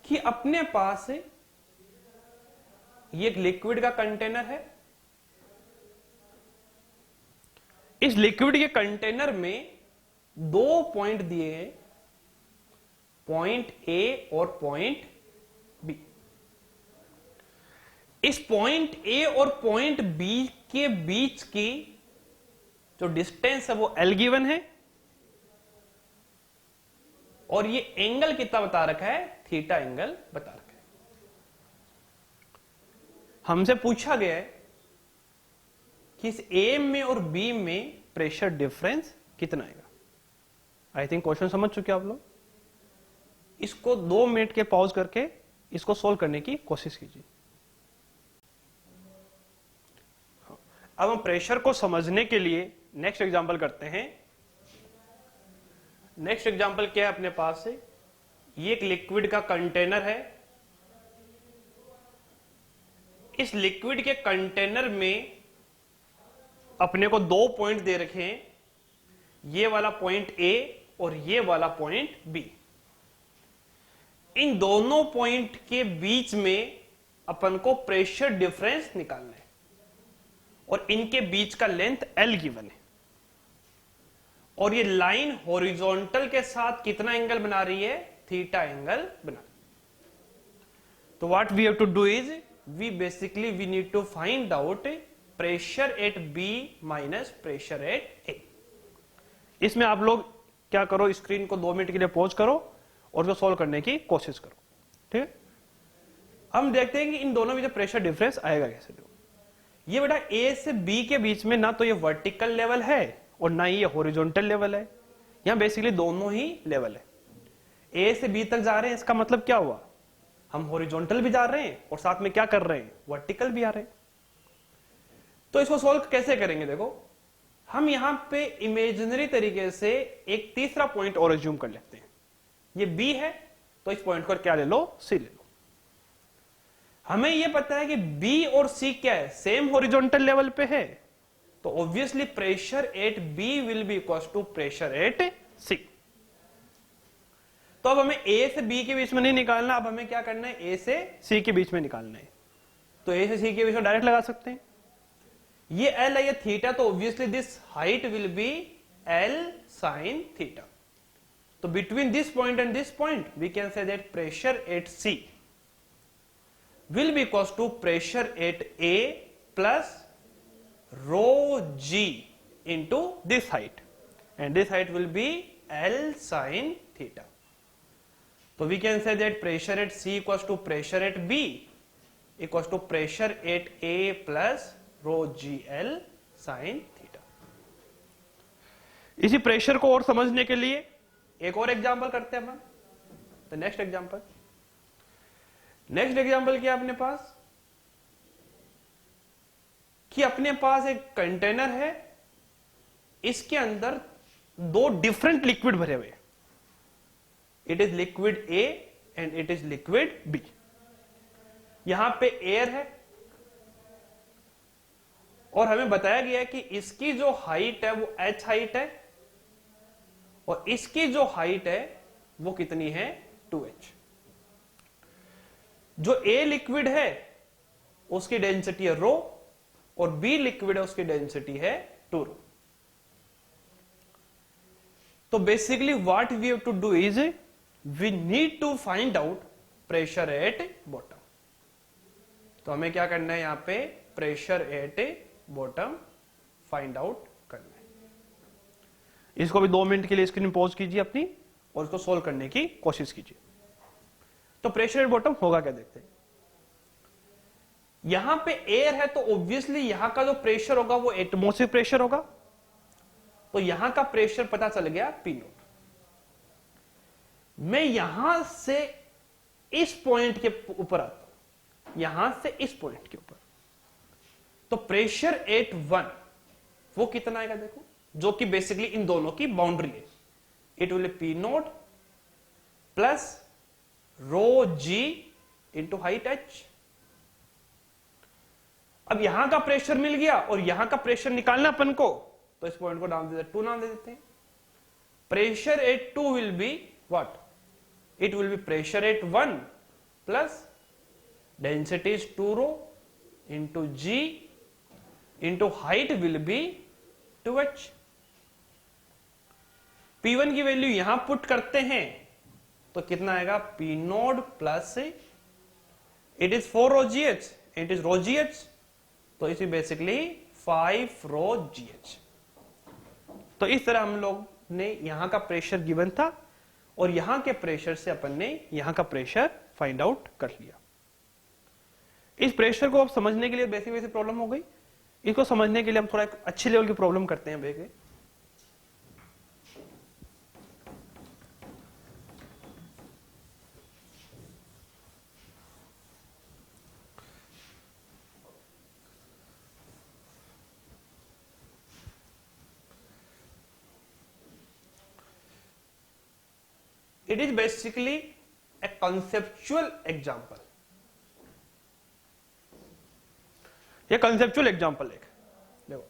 कि अपने पास ये एक लिक्विड का कंटेनर है। इस लिक्विड के कंटेनर में दो पॉइंट दिए हैं, पॉइंट ए और पॉइंट बी। इस पॉइंट ए और पॉइंट बी के बीच की जो डिस्टेंस है वो L गिवन है और ये एंगल कितना बता रखा है, थीटा एंगल बता रखा है। हमसे पूछा गया है कि इस ए में और बी में प्रेशर डिफरेंस कितना आएगा। आई थिंक क्वेश्चन समझ चुके आप लोग। इसको 2 मिनट के पॉज करके इसको सोल्व करने की कोशिश कीजिए। अब हम प्रेशर को समझने के लिए नेक्स्ट एग्जांपल करते हैं। नेक्स्ट एग्जांपल क्या है अपने पास से, ये एक लिक्विड का कंटेनर है। इस लिक्विड के कंटेनर में अपने को 2 पॉइंट दे रखे हैं, ये वाला पॉइंट ए और ये वाला पॉइंट बी। इन दोनों पॉइंट के बीच में अपन को प्रेशर डिफरेंस निकालना है और इनके बीच का लेंथ L गिवन है और ये लाइन हॉरिजॉन्टल के साथ कितना एंगल बना रही है, थीटा एंगल बना। तो what we have to do is we need to find out pressure at B minus pressure at A। इसमें आप लोग क्या करो, स्क्रीन को 2 मिनट के लिए पॉज करो और उसको सॉल्व करने की कोशिश करो। ठीक है, हम देखते हैं कि इन दोनों में जो प्रेशर डिफरेंस आएगा कैसे। ये बेटा A से B के बीच में ना तो ये वर्टिकल लेवल है और ना ही ये हॉरिजॉन्टल लेवल है, यहां बेसिकली दोनों ही लेवल है। A से B तक जा रहे हैं, इसका मतलब क्या हुआ, हम हॉरिजॉन्टल भी जा रहे हैं और साथ में क्या कर रहे हैं, वर्टिकल भी आ रहे हैं। तो इसको सॉल्व कैसे करेंगे, देखो हम यहां पे इमेजिनरी तरीके से एक तीसरा पॉइंट और एज्यूम कर लेते हैं। ये B है तो इस पॉइंट को क्या ले लो, C ले लो। हमें यह पता है कि B और C क्या है, सेम हॉरिजॉन्टल लेवल पे है, तो obviously pressure at B will be equal to pressure at C। तो अब हमें A से B के बीच में नहीं निकालना, अब हमें क्या करना है, A से C के बीच में निकालना है। तो A से C के बीच में डायरेक्ट लगा सकते हैं। ये L है, ये थीटा, तो obviously this height will be L sin theta. तो between this point and this point we can say that pressure at C will be equals to pressure at A plus rho G into this height, and this height will be L sin theta. So we can say that pressure at C equals to pressure at B equals to pressure at A plus rho GL sin theta. इसी प्रेशर को और समझने के लिए एक और एग्जांपल करते हैं अपन। तो नेक्स्ट एग्जांपल क्या है अपने पास, कि अपने पास एक कंटेनर है, इसके अंदर 2 डिफरेंट लिक्विड भरे हुए, it is liquid A and it is liquid B। यहां पे एयर है और हमें बताया गया है कि इसकी जो हाइट है वो h हाइट है और इसकी जो हाइट है वो कितनी है, 2h। जो A लिक्विड है उसकी डेंसिटी है रो और B लिक्विड है उसकी डेंसिटी है 2 रो। तो basically what we have to do is we need to find out pressure at bottom. तो हमें क्या करना है, यहां पे pressure at bottom find out करना है। इसको भी 2 मिनट के लिए स्क्रीन पॉज कीजिए अपनी और इसको सोल्व करने की कोशिश कीजिए। तो प्रेशर एट बॉटम होगा क्या, देखते हैं। यहां पे एयर है तो ऑब्वियसली यहां का जो प्रेशर होगा वो एटमॉस्फेरिक प्रेशर होगा, तो यहां का प्रेशर पता चल गया P नॉट। मैं यहां से इस पॉइंट के ऊपर आता हूं, यहां से इस पॉइंट के ऊपर, तो प्रेशर एट 1 वो कितना आएगा देखो, जो कि बेसिकली इन दोनों की बाउंड्री है। It will P not plus row G into height H। अब यहां का प्रेशर मिल गया और यहां का प्रेशर निकालना अपन को, तो इस पॉइंट को नाम दे देते 2 नाम दे देते हैं। Pressure at 2 will be what, it will be pressure at 1 plus density is 2 rho into G into height will be 2h। P1 की वैल्यू यहां पुट करते हैं तो कितना आएगा, P node plus it is 4 rho GH, it is rho GH, तो इसी बेसिकली 5 रो GH। तो इस तरह हम लोग ने यहां का प्रेशर गिवन था और यहां के प्रेशर से अपन ने यहां का प्रेशर फाइंड आउट कर लिया। इस प्रेशर को अब समझने के लिए बेसिक प्रॉब्लम हो गई। इसको समझने के लिए हम थोड़ा एक अच्छे लेवल की प्रॉब्लम करते हैं बेगे। It is basically a conceptual example. ये conceptual example है। देखो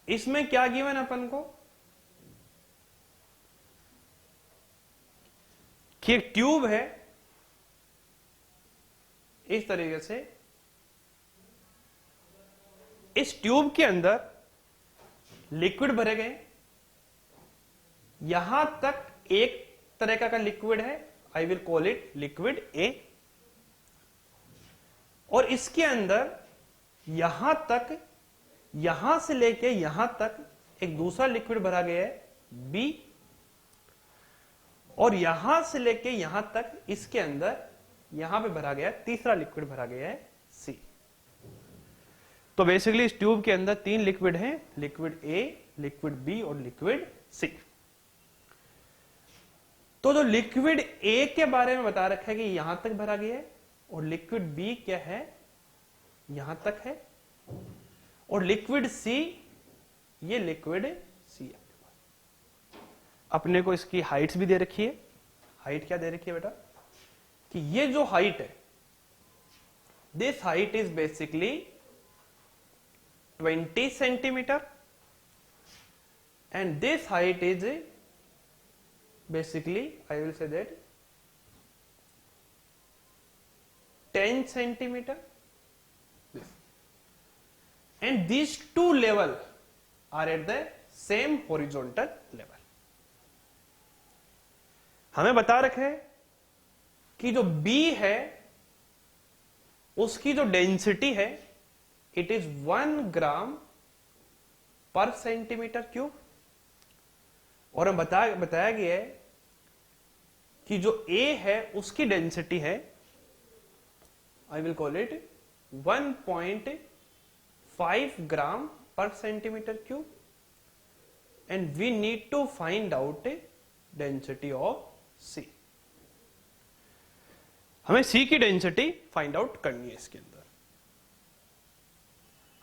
इसमें क्या गिवन अपन को कि एक ट्यूब है इस तरीके से, इस ट्यूब के अंदर लिक्विड भरे गए, यहां तक एक तरह का लिक्विड है, I will call it liquid A, और इसके अंदर यहां तक, यहां से लेके यहां तक एक दूसरा लिक्विड भरा गया है बी, और यहां से लेके यहां तक इसके अंदर यहां पे भरा गया तीसरा लिक्विड भरा गया है सी। तो बेसिकली इस ट्यूब के अंदर 3 लिक्विड हैं, लिक्विड ए, लिक्विड बी और लिक्विड सी। तो जो लिक्विड ए के बारे में बता रखा है कि यहां तक भरा गया है, और लिक्विड बी क्या है, यहां तक है, और लिक्विड सी, ये लिक्विड सी है। अपने को इसकी हाइट्स भी दे रखी है। हाइट क्या दे रखी है बेटा, कि ये जो हाइट है, this height is basically 20 centimetre, and this height is basically I will say that 10 centimeter, and these two level are at the same horizontal level। हमें बता रखे है कि जो B है उसकी जो डेंसिटी है it is 1 gram per centimetre cube, और हम बताया गया है कि जो A है उसकी डेंसिटी है, I will call it 1.5 gram per centimetre cube, and we need to find out density of C। हमें C की डेंसिटी फाइंड आउट करनी है। इसके अंदर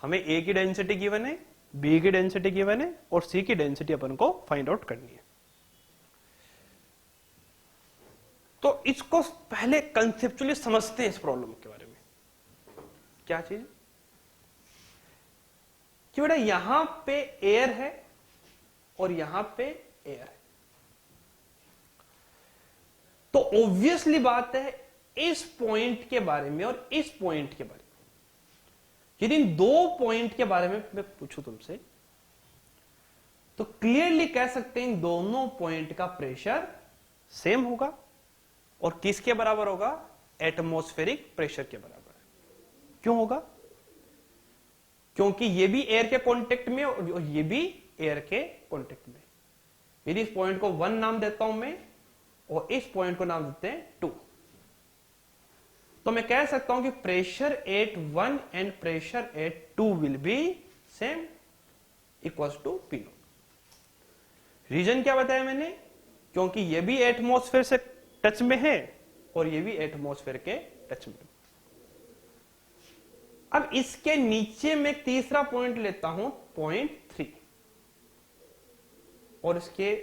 हमें A की डेंसिटी गिवन है, B की डेंसिटी गिवन है, और C की डेंसिटी अपन को फाइंड आउट करनी है। तो इसको पहले कंसेप्चुअली समझते हैं इस प्रॉब्लम के बारे में। क्या चीज कि बेटा यहां पे एयर है और यहां पे एयर है, तो ऑब्वियसली बात है इस पॉइंट के बारे में और इस पॉइंट के बारे में, यदि इन 2 पॉइंट के बारे में मैं पूछूं तुमसे, तो क्लियरली कह सकते हैं इन दोनों पॉइंट का प्रेशर सेम होगा, और किसके बराबर होगा, एटमॉस्फेरिक प्रेशर के बराबर। क्यों होगा, क्योंकि ये भी एयर के कांटेक्ट में और ये भी एयर के कांटेक्ट में। यदि इस पॉइंट को 1 नाम देता हूं मैं, और इस पॉइंट को नाम देते हैं 2, तो मैं कह सकता हूं कि pressure at 1 and pressure at 2 will be same, equals to P nought. Reason क्या बताया मैंने, क्योंकि ये भी एटमॉस्फेयर से टच में है और ये भी एटमॉस्फेयर के टच में। अब इसके नीचे में एक तीसरा पॉइंट लेता हूं, पॉइंट 3, और इसके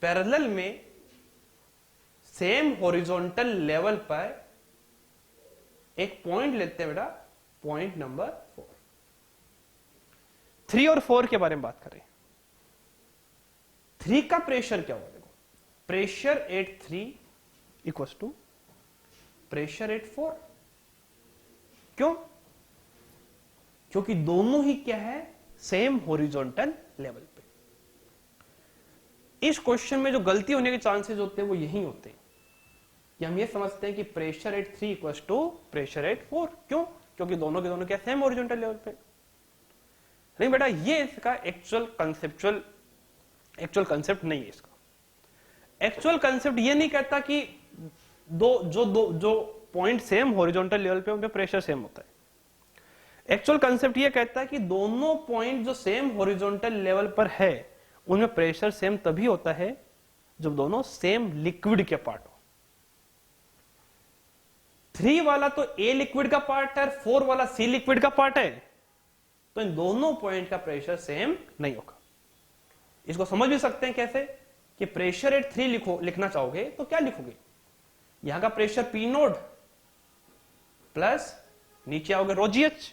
पैरेलल में सेम हॉरिजॉन्टल लेवल पर एक पॉइंट लेते हैं बेटा, पॉइंट नंबर 4। 3 और 4 के बारे में बात करें। 3 का प्रेशर क्या होगा, देखो pressure at 3 equals to pressure at 4। क्यों, क्योंकि दोनों ही क्या है, सेम हॉरिजॉन्टल लेवल पे। इस क्वेश्चन में जो गलती होने के चांसेस होते हैं वो यही होते हैं कि हम ये समझते हैं कि pressure at 3 equals to pressure at 4। क्यों, क्योंकि दोनों के दोनों क्या सेम हॉरिजॉन्टल लेवल पे। नहीं बेटा, ये इसका एक्चुअल कंसेप्ट नहीं है। इसका एक्चुअल कंसेप्ट ये नहीं कहता कि जो पॉइंट सेम हॉरिजॉन्टल लेवल पे उनमें प्रेशर सेम होता है। एक्चुअल कंसेप्ट ये कहता है कि दोनों पॉइंट जो सेम हॉरिजॉन्टल लेवल पर है उनमें प्रेशर सेम तभी होता है जब दोनों सेम लिक्विड के पार्ट हो। 3 वाला तो A लिक्विड का पार्ट है, 4 वाला C लिक्विड का पार्ट है, तो इन दोनों पॉइंट का प्रेशर सेम नहीं होगा। इसको समझ भी सकते हैं कैसे, कि प्रेशर एट 3 लिखना चाहोगे तो क्या लिखोगे, यहां का प्रेशर P नोड प्लस नीचे आओगे रो GH।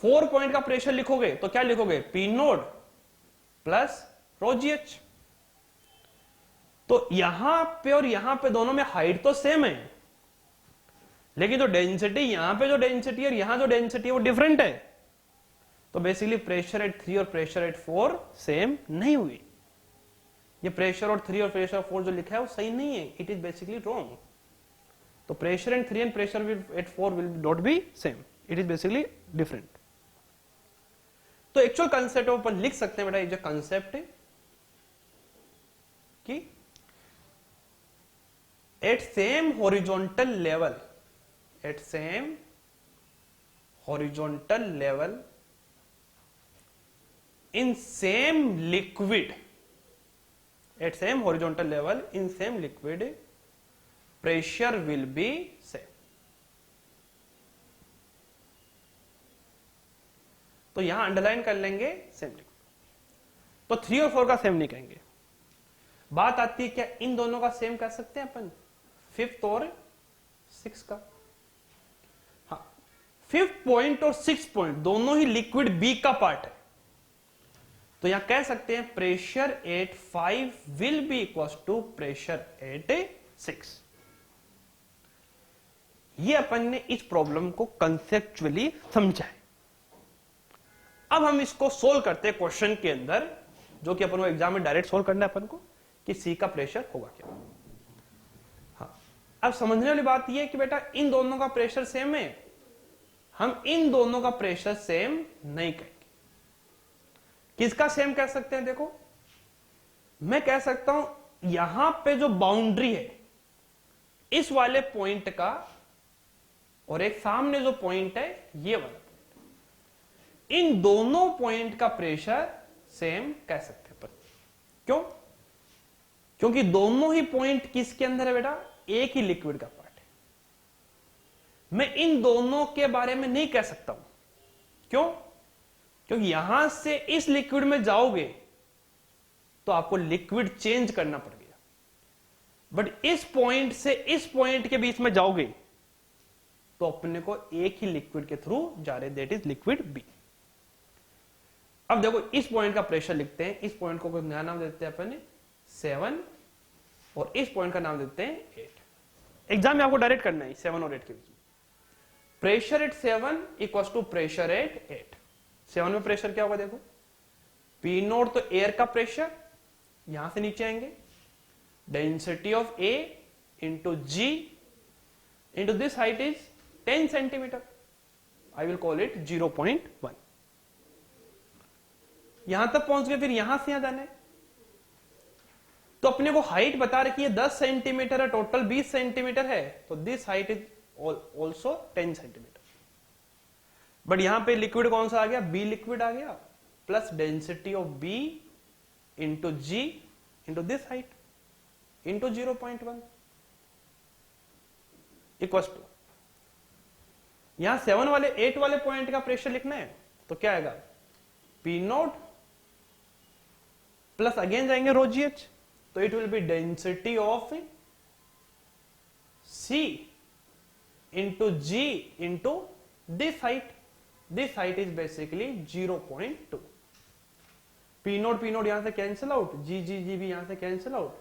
4 पॉइंट का प्रेशर लिखोगे तो क्या लिखोगे, P node plus rho GH। तो यहां पे और यहां पे दोनों में हाइट तो सेम है, लेकिन जो डेंसिटी, यहां पे जो डेंसिटी और यहां जो डेंसिटी है वो डिफरेंट है। तो बेसिकली प्रेशर एट 3 और प्रेशर एट 4 सेम नहीं हुई। ये प्रेशर और 3 और प्रेशर 4 जो लिखा है वो सही नहीं है, इट इज बेसिकली रॉन्ग। तो pressure at 3 and pressure at 4 will not be same, it is basically different. तो एक्चुअल कंसेप्ट अपन लिख सकते हैं बेटा, ये जो कंसेप्ट है कि at same horizontal level, at same horizontal level in same liquid, at same horizontal level in same liquid, pressure will be same. तो यहां अंडरलाइन कर लेंगे सेम लिक्विड। तो 3 और 4 का सेम नहीं कहेंगे। बात आती है क्या इन दोनों का सेम कर सकते हैं अपन, 5th और 6 का। हाँ, 5th पॉइंट और 6th पॉइंट दोनों ही लिक्विड बी का पार्ट है। तो यहां कह सकते हैं pressure at 5 will be equal to pressure at 6। ये अपन ने इस प्रॉब्लम को कंसेप्चुअली समझा है। अब हम इसको सोल्व करते हैं क्वेश्चन के अंदर, जो कि अपन को एग्जाम में डायरेक्ट सोल्व करना है अपन को, कि सी का प्रेशर होगा क्या। हाँ, अब समझने वाली बात यह है कि बेटा इन दोनों का प्रेशर सेम है, हम इन दोनों का प्रेशर सेम नहीं कहेंगे। किसका सेम कह सकते हैं, देखो मैं कह सकता हूं यहां पे जो बाउंड्री है इस वाले पॉइंट का, और एक सामने जो पॉइंट है ये वाला पॉइंट, इन दोनों पॉइंट का प्रेशर सेम कह सकते हैं। पर क्यों? क्योंकि दोनों ही पॉइंट किसके अंदर है बेटा, एक ही लिक्विड का पार्ट है। मैं इन दोनों के बारे में नहीं कह सकता हूं। क्यों? क्योंकि यहां से इस लिक्विड में जाओगे तो आपको लिक्विड चेंज करना पड़ेगा, बट इस पॉइंट से इस पॉइंट के बीच में जाओगे तो अपने को एक ही लिक्विड के थ्रू जा रहे, दैट इज लिक्विड बी। अब देखो इस पॉइंट का प्रेशर लिखते हैं, इस पॉइंट को कोई नया नाम देते हैं अपन 7 और इस पॉइंट का नाम देते हैं 8। एग्जाम में आपको डायरेक्ट करना है 7 और 8 के बीच में। Pressure at 7 equal to pressure at 8। 7 में प्रेशर क्या होगा, देखो पी नोट तो एयर का प्रेशर, यहां से नीचे आएंगे, density of A into G into this height is 10 centimetre, I will call it 0.1। यहां तक पहुंच गए, फिर यहां से यहां जाना है, तो अपने को हाइट बता रखी है 10 सेंटीमीटर है, टोटल 20 सेंटीमीटर है, तो this height is also 10 centimetre. But यहां पे लिक्विड कौन सा आ गया, बी लिक्विड आ गया, plus density of B into G into this height into 0.1 equals to, यहां 7 वाले 8 वाले पॉइंट का प्रेशर लिखना है, तो क्या आएगा पी नोट प्लस अगेन जाएंगे रो जी एच, तो it will be density of C into G into this height, this height is basically 0.2। P nought यहां से कैंसिल आउट, जी भी यहां से कैंसिल आउट,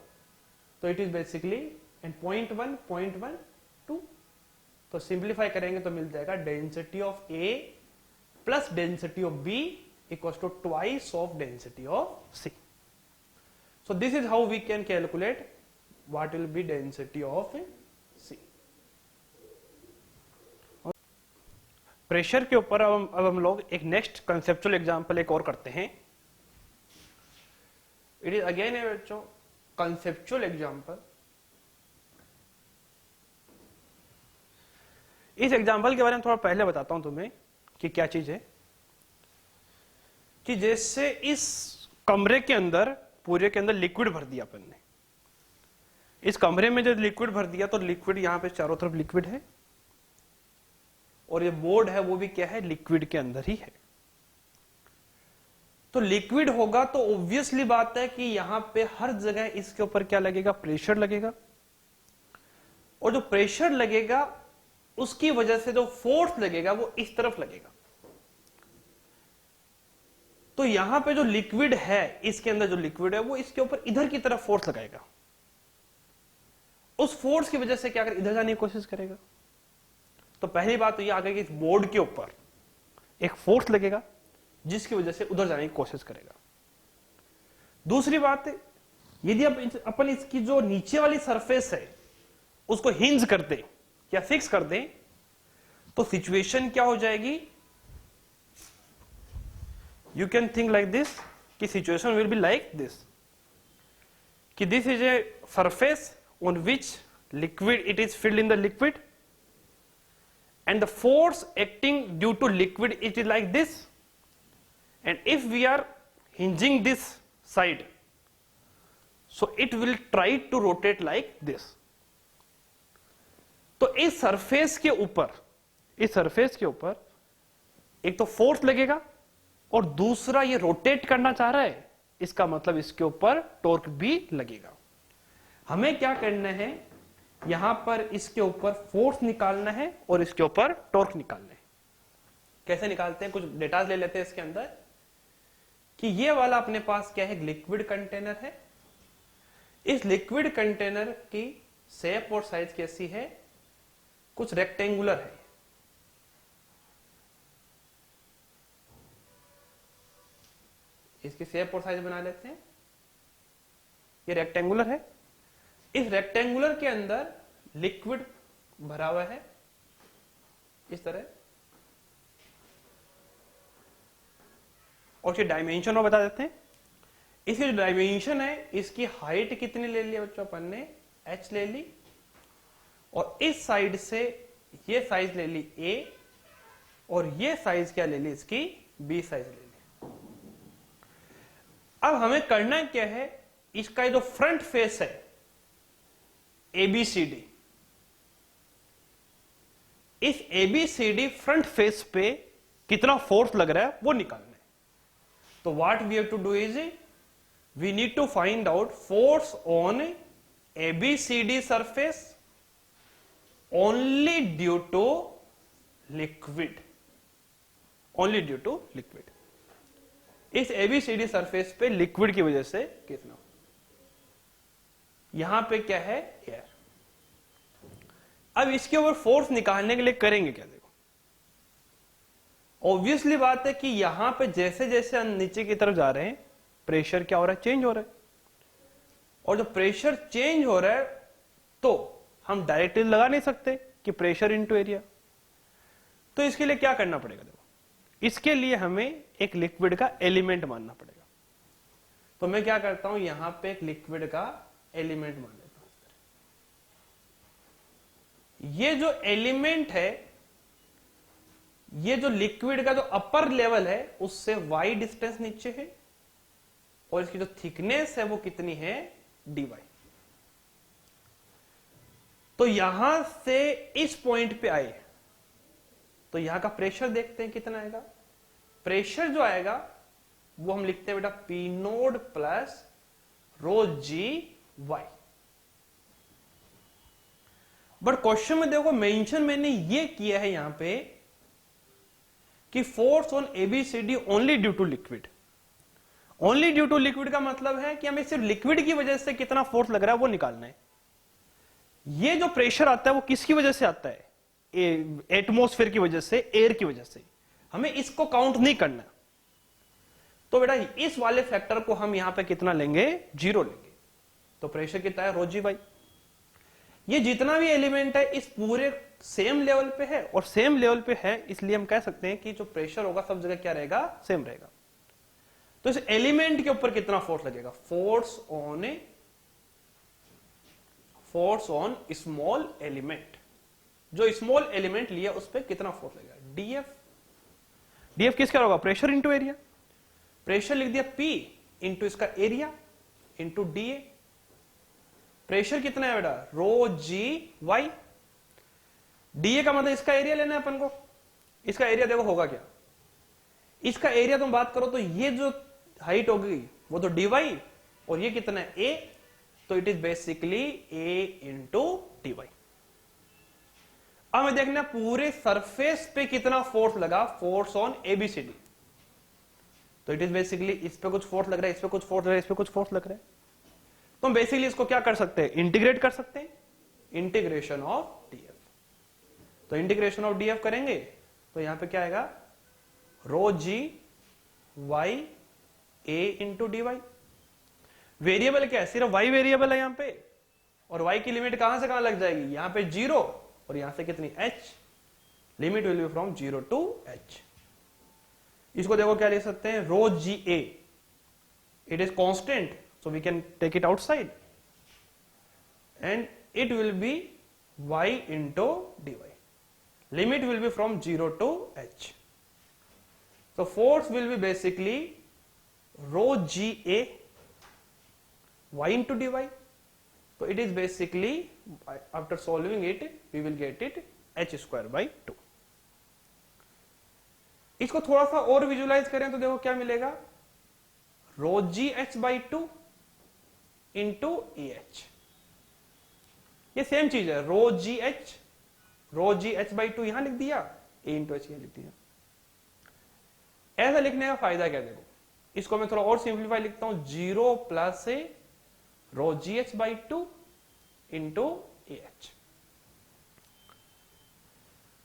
तो इट इज बेसिकली एंड 0.1 तो सिंप्लीफाई करेंगे तो मिल जाएगा density of A plus density of B equals to twice of density of C. So this is how we can calculate what will be density of C. Pressure के ऊपर अब हम लोग एक नेक्स्ट कंसेप्चुअल एग्जांपल एक और करते हैं। इट इज अगेन ए बच्चों कंसेप्चुअल एग्जांपल। इस एग्जांपल के बारे में थोड़ा पहले बताता हूं तुम्हें कि क्या चीज है, कि जैसे इस कमरे के अंदर पूरे के अंदर लिक्विड भर दिया अपन ने, इस कमरे में जब लिक्विड भर दिया तो लिक्विड यहां पे चारों तरफ लिक्विड है, और ये बोर्ड है वो भी क्या है, लिक्विड के अंदर ही है। तो लिक्विड होगा तो ऑब्वियसली बात है कि यहां पे हर जगह इसके ऊपर क्या लगेगा, प्रेशर लगेगा, और जो प्रेशर लगेगा उसकी वजह से जो फोर्स लगेगा वो इस तरफ लगेगा। तो यहां पे जो लिक्विड है, इसके अंदर जो लिक्विड है वो इसके ऊपर इधर की तरफ फोर्स लगाएगा, उस फोर्स की वजह से क्या कर इधर जाने की कोशिश करेगा। तो पहली बात तो ये आ गई कि इस बोर्ड के ऊपर एक फोर्स लगेगा जिसकी वजह से उधर जाने की कोशिश करेगा। दूसरी बात, यदि अपन इसकी जो नीचे वाली सरफेस है उसको हिंज कर दें या फिक्स कर दें तो सिचुएशन क्या हो जाएगी, you can think like this कि situation will be like this कि this is a surface on which liquid it is filled in the liquid and the force acting due to liquid it is like this, and if we are hinging this side so it will try to rotate like this। तो इस सरफेस के ऊपर एक तो फोर्स लगेगा और दूसरा ये रोटेट करना चाह रहा है, इसका मतलब इसके ऊपर टॉर्क भी लगेगा। हमें क्या करना है, यहां पर इसके ऊपर फोर्स निकालना है और इसके ऊपर टॉर्क निकालना है। कैसे निकालते हैं, कुछ डेटा ले लेते हैं इसके अंदर कि ये वाला अपने पास क्या है, लिक्विड कंटेनर है। इस लिक्विड कंटेनर की शेप और साइज कैसी है, कुछ रेक्टेंगुलर है। इसकी शेप और साइज बना लेते हैं, ये रेक्टेंगुलर है। इस रेक्टेंगुलर के अंदर लिक्विड भरा हुआ है इस तरह, और इसके डायमेंशन और बता देते हैं। इसकी जो डायमेंशन है, इसकी हाइट कितनी ले ली बच्चों अपन ने, h ले ली, और इस साइड से ये साइज ले ली a, और ये साइज क्या ले ली, इसकी b साइज ले ली। अब हमें करना क्या है, इसका जो फ्रंट फेस है ABCD, इस ABCD फ्रंट फेस पे कितना फोर्स लग रहा है वो निकालना है। तो what we have to do is we need to find out force on ABCD surface only due to liquid, only due to liquid. इस ABCD सरफेस पे लिक्विड की वजह से कितना, यहां पे क्या है, एयर। अब इसके ऊपर फोर्स निकालने के लिए करेंगे क्या, देखो ऑब्वियसली बात है कि यहां पे जैसे जैसे हम नीचे की तरफ जा रहे हैं प्रेशर क्या हो रहा है, चेंज हो रहा है। और जब प्रेशर चेंज हो रहा है तो हम डायरेक्टली लगा नहीं सकते कि प्रेशर इनटू एरिया। तो इसके लिए क्या करना पड़ेगा, देखो इसके लिए हमें एक लिक्विड का एलिमेंट मानना पड़ेगा। तो मैं क्या करता हूं, यहां पे एक लिक्विड का एलिमेंट मान लेता हूं। ये जो एलिमेंट है, ये जो लिक्विड का जो अपर लेवल है उससे y डिस्टेंस नीचे है, और इसकी जो थिकनेस है वो कितनी है, dy। तो यहां से इस पॉइंट पे आए तो यहां का प्रेशर देखते हैं कितना आएगा। प्रेशर जो आएगा वो हम लिखते हैं बेटा P node plus rho g y. But question में देखो मेंशन मैंने ये किया है यहां पे कि force on ABCD only due to liquid. Only due to liquid का मतलब है कि हमें सिर्फ लिक्विड की वजह से कितना फोर्स लग रहा है वो निकालना है। ये जो प्रेशर आता है वो किसकी वजह से आता है, एटमॉस्फेयर की वजह से, एयर की वजह से। हमें इसको काउंट नहीं करना। तो बेटा इस वाले फैक्टर को हम यहां पे कितना लेंगे, 0 लेंगे। तो प्रेशर कितना है, रो जी वाई। ये जितना भी एलिमेंट है इस पूरे सेम लेवल पे है, और सेम लेवल पे है इसलिए हम कह सकते हैं कि जो प्रेशर होगा सब जगह क्या रहेगा, सेम रहेगा। तो इस एलिमेंट के ऊपर कितना फोर्स लगेगा, फोर्स ऑन स्मॉल एलिमेंट। जो स्मॉल एलिमेंट लिया उस पर कितना फोर्स लगेगा, डीएफ किसका होगा, प्रेशर इंटू एरिया। प्रेशर लिख दिया P इंटू इसका एरिया इंटू डीए। प्रेशर कितना है बेटा, रो जी वाई। डीए का मतलब इसका एरिया लेना है अपन को। इसका एरिया देखो होगा क्या, इसका एरिया तुम बात करो तो ये जो हाइट होगी वो तो dy, और ये कितना है a, तो it is basically a into dy। अब हमें देखना पूरे सरफेस पे कितना फोर्स लगा, फोर्स ऑन ABCD। तो इट इज बेसिकली इस पे कुछ फोर्स लग रहा है, इस पे कुछ फोर्स लग रहा है, इस पे कुछ फोर्स लग रहा है। तो हम बेसिकली इसको क्या कर सकते हैं, इंटीग्रेट कर सकते हैं। Integration of DF. तो इंटीग्रेशन ऑफ डीएफ करेंगे तो यहां पे क्या आएगा, रो जी वाई ए इंटू डी वाई। वेरिएबल क्या है, सिर्फ वाई वेरिएबल है यहां पे, और वाई की लिमिट कहां से कहां लग जाएगी, यहां पे 0 और यहां से कितनी h, limit will be from 0 to h। इसको देखो क्या लिख सकते हैं, rho g A, it is constant so we can take it outside and it will be y into dy, limit will be from 0 to h। so force will be basically rho ga y into dy, so it is basically, after solving it we will get it h square by 2। इसको थोड़ा सा और विजुलाइज करें तो देखो क्या मिलेगा, rho ji h by 2 into A h. ये सेम चीज है, रो जी एच बाई 2 यहां लिख दिया, ए इंटू एच यहां लिख दिया। ऐसा लिखने का फायदा क्या, देखो इसको मैं थोड़ा और सिंप्लीफाई लिखता हूं, 0 plus rho ji h by 2 into A H.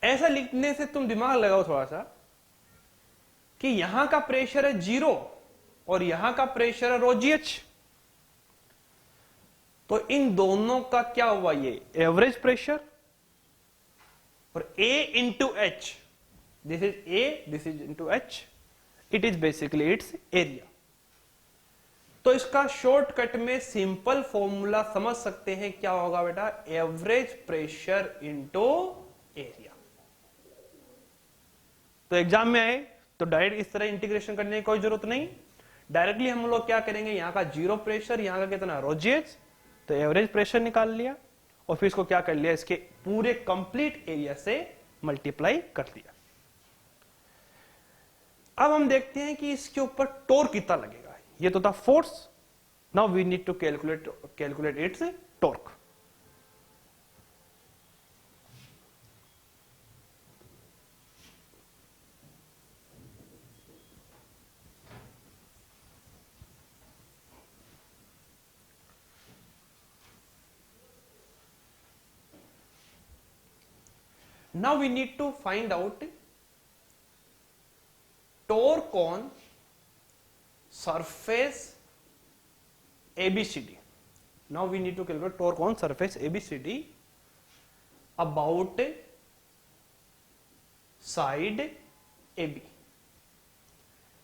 ऐसा लिखने से तुम दिमाग लगाओ थोड़ा सा कि यहां का प्रेशर है 0 और यहां का प्रेशर है रो जी एच, तो इन दोनों का क्या हुआ, ये एवरेज प्रेशर, और A into H, this is A, this is into H, it is basically it's area. तो इसका शॉर्टकट में सिंपल फॉर्मूला समझ सकते हैं, क्या होगा बेटा, एवरेज प्रेशर इंटू एरिया। तो एग्जाम में आए तो डायरेक्ट इस तरह इंटीग्रेशन करने की कोई जरूरत नहीं, डायरेक्टली हम लोग क्या करेंगे, यहां का 0 प्रेशर, यहां का कितना रो जी एच, तो एवरेज प्रेशर निकाल लिया और फिर इसको क्या कर लिया, इसके पूरे कंप्लीट एरिया से मल्टीप्लाई कर दिया। अब हम देखते हैं कि इसके ऊपर टॉर्क कितना लगेगा। ये तो था force, now we need to calculate its torque. Now we need to find out torque on surface ABCD. Now we need to calculate torque on surface ABCD about side AB.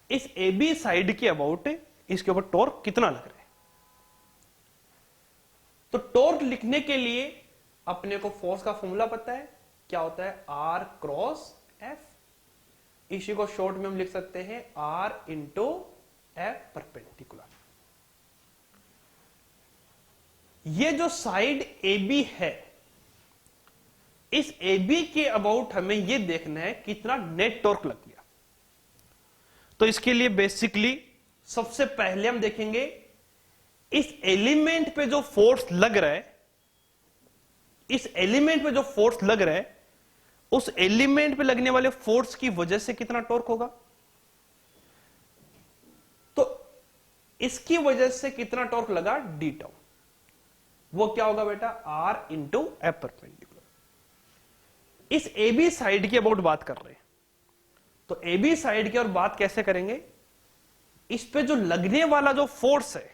इस AB साइड के अबाउट इसके ऊपर टॉर्क कितना लग रहा है। तो टॉर्क लिखने के लिए अपने को फोर्स का फॉर्मूला पता है, क्या होता है, R क्रॉस F। इसी को शॉर्ट में हम लिख सकते हैं R इंटू F परपेंडिकुलर। ये जो साइड AB है, इस AB के अबाउट हमें ये देखना है कितना नेट टॉर्क लग गया। तो इसके लिए बेसिकली सबसे पहले हम देखेंगे इस एलिमेंट पे जो फोर्स लग रहा है, इस एलिमेंट पे जो फोर्स लग रहा है, उस एलिमेंट पे लगने वाले फोर्स की वजह से कितना टॉर्क होगा। तो इसकी वजह से कितना टॉर्क लगा, डी टाउ, वो क्या होगा बेटा, आर इंटू एफ परपेंडिकुलर। इस ए बी साइड की अबाउट बात कर रहे हैं, तो ए बी साइड की और बात कैसे करेंगे, इस पे जो लगने वाला जो फोर्स है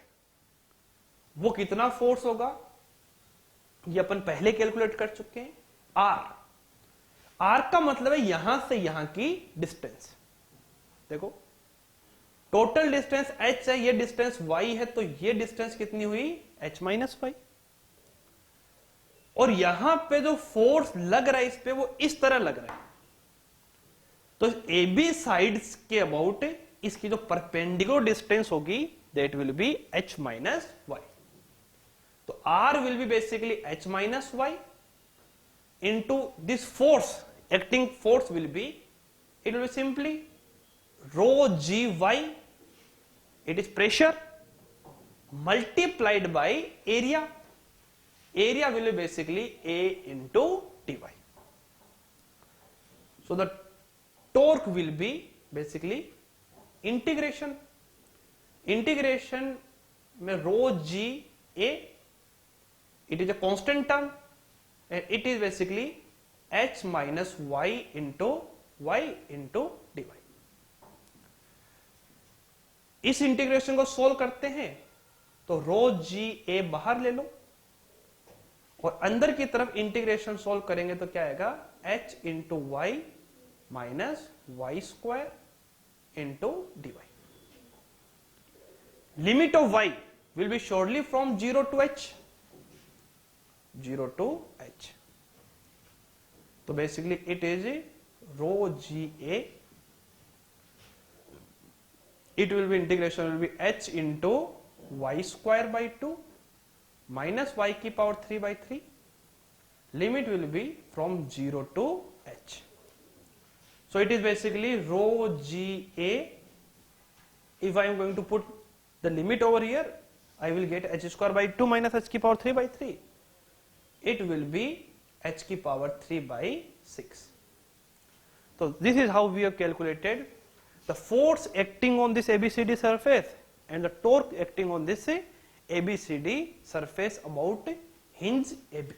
वो कितना फोर्स होगा, ये अपन पहले कैलकुलेट कर चुके हैं। आर, आर का मतलब है यहां से यहां की डिस्टेंस। देखो टोटल डिस्टेंस h है, ये डिस्टेंस y है, तो ये डिस्टेंस कितनी हुई, h माइनस वाई। और यहां पे जो फोर्स लग रहा है इस पे, वो इस तरह लग रहा है। तो ए बी साइड्स के अबाउट इसकी जो परपेंडिकुलर डिस्टेंस होगी that will be h minus y. तो R will be basically h minus y into this force, acting force will be, it will be simply rho g y, it is pressure multiplied by area. Area will be basically A into dy. So the torque will be basically integration में rho g A, it is a constant term, and it is basically h minus y into dy. इस इंटीग्रेशन को सोल्व करते हैं तो रो जी ए बाहर ले लो और अंदर की तरफ इंटीग्रेशन सोल्व करेंगे तो क्या आएगा h into y minus y square into d y. Limit of y will be surely from 0 to h. 0 to h. So basically it is rho ga. It will be integration will be h into y square by 2 minus y की power 3 by 3. Limit will be from 0 to h. So it is basically rho ga. If I am going to put the limit over here, I will get h square by 2 minus h की power 3 by 3. It will be h की power 3 by 6. So this is how we have calculated the force acting on this ABCD surface and the torque acting on this ABCD surface about hinge AB.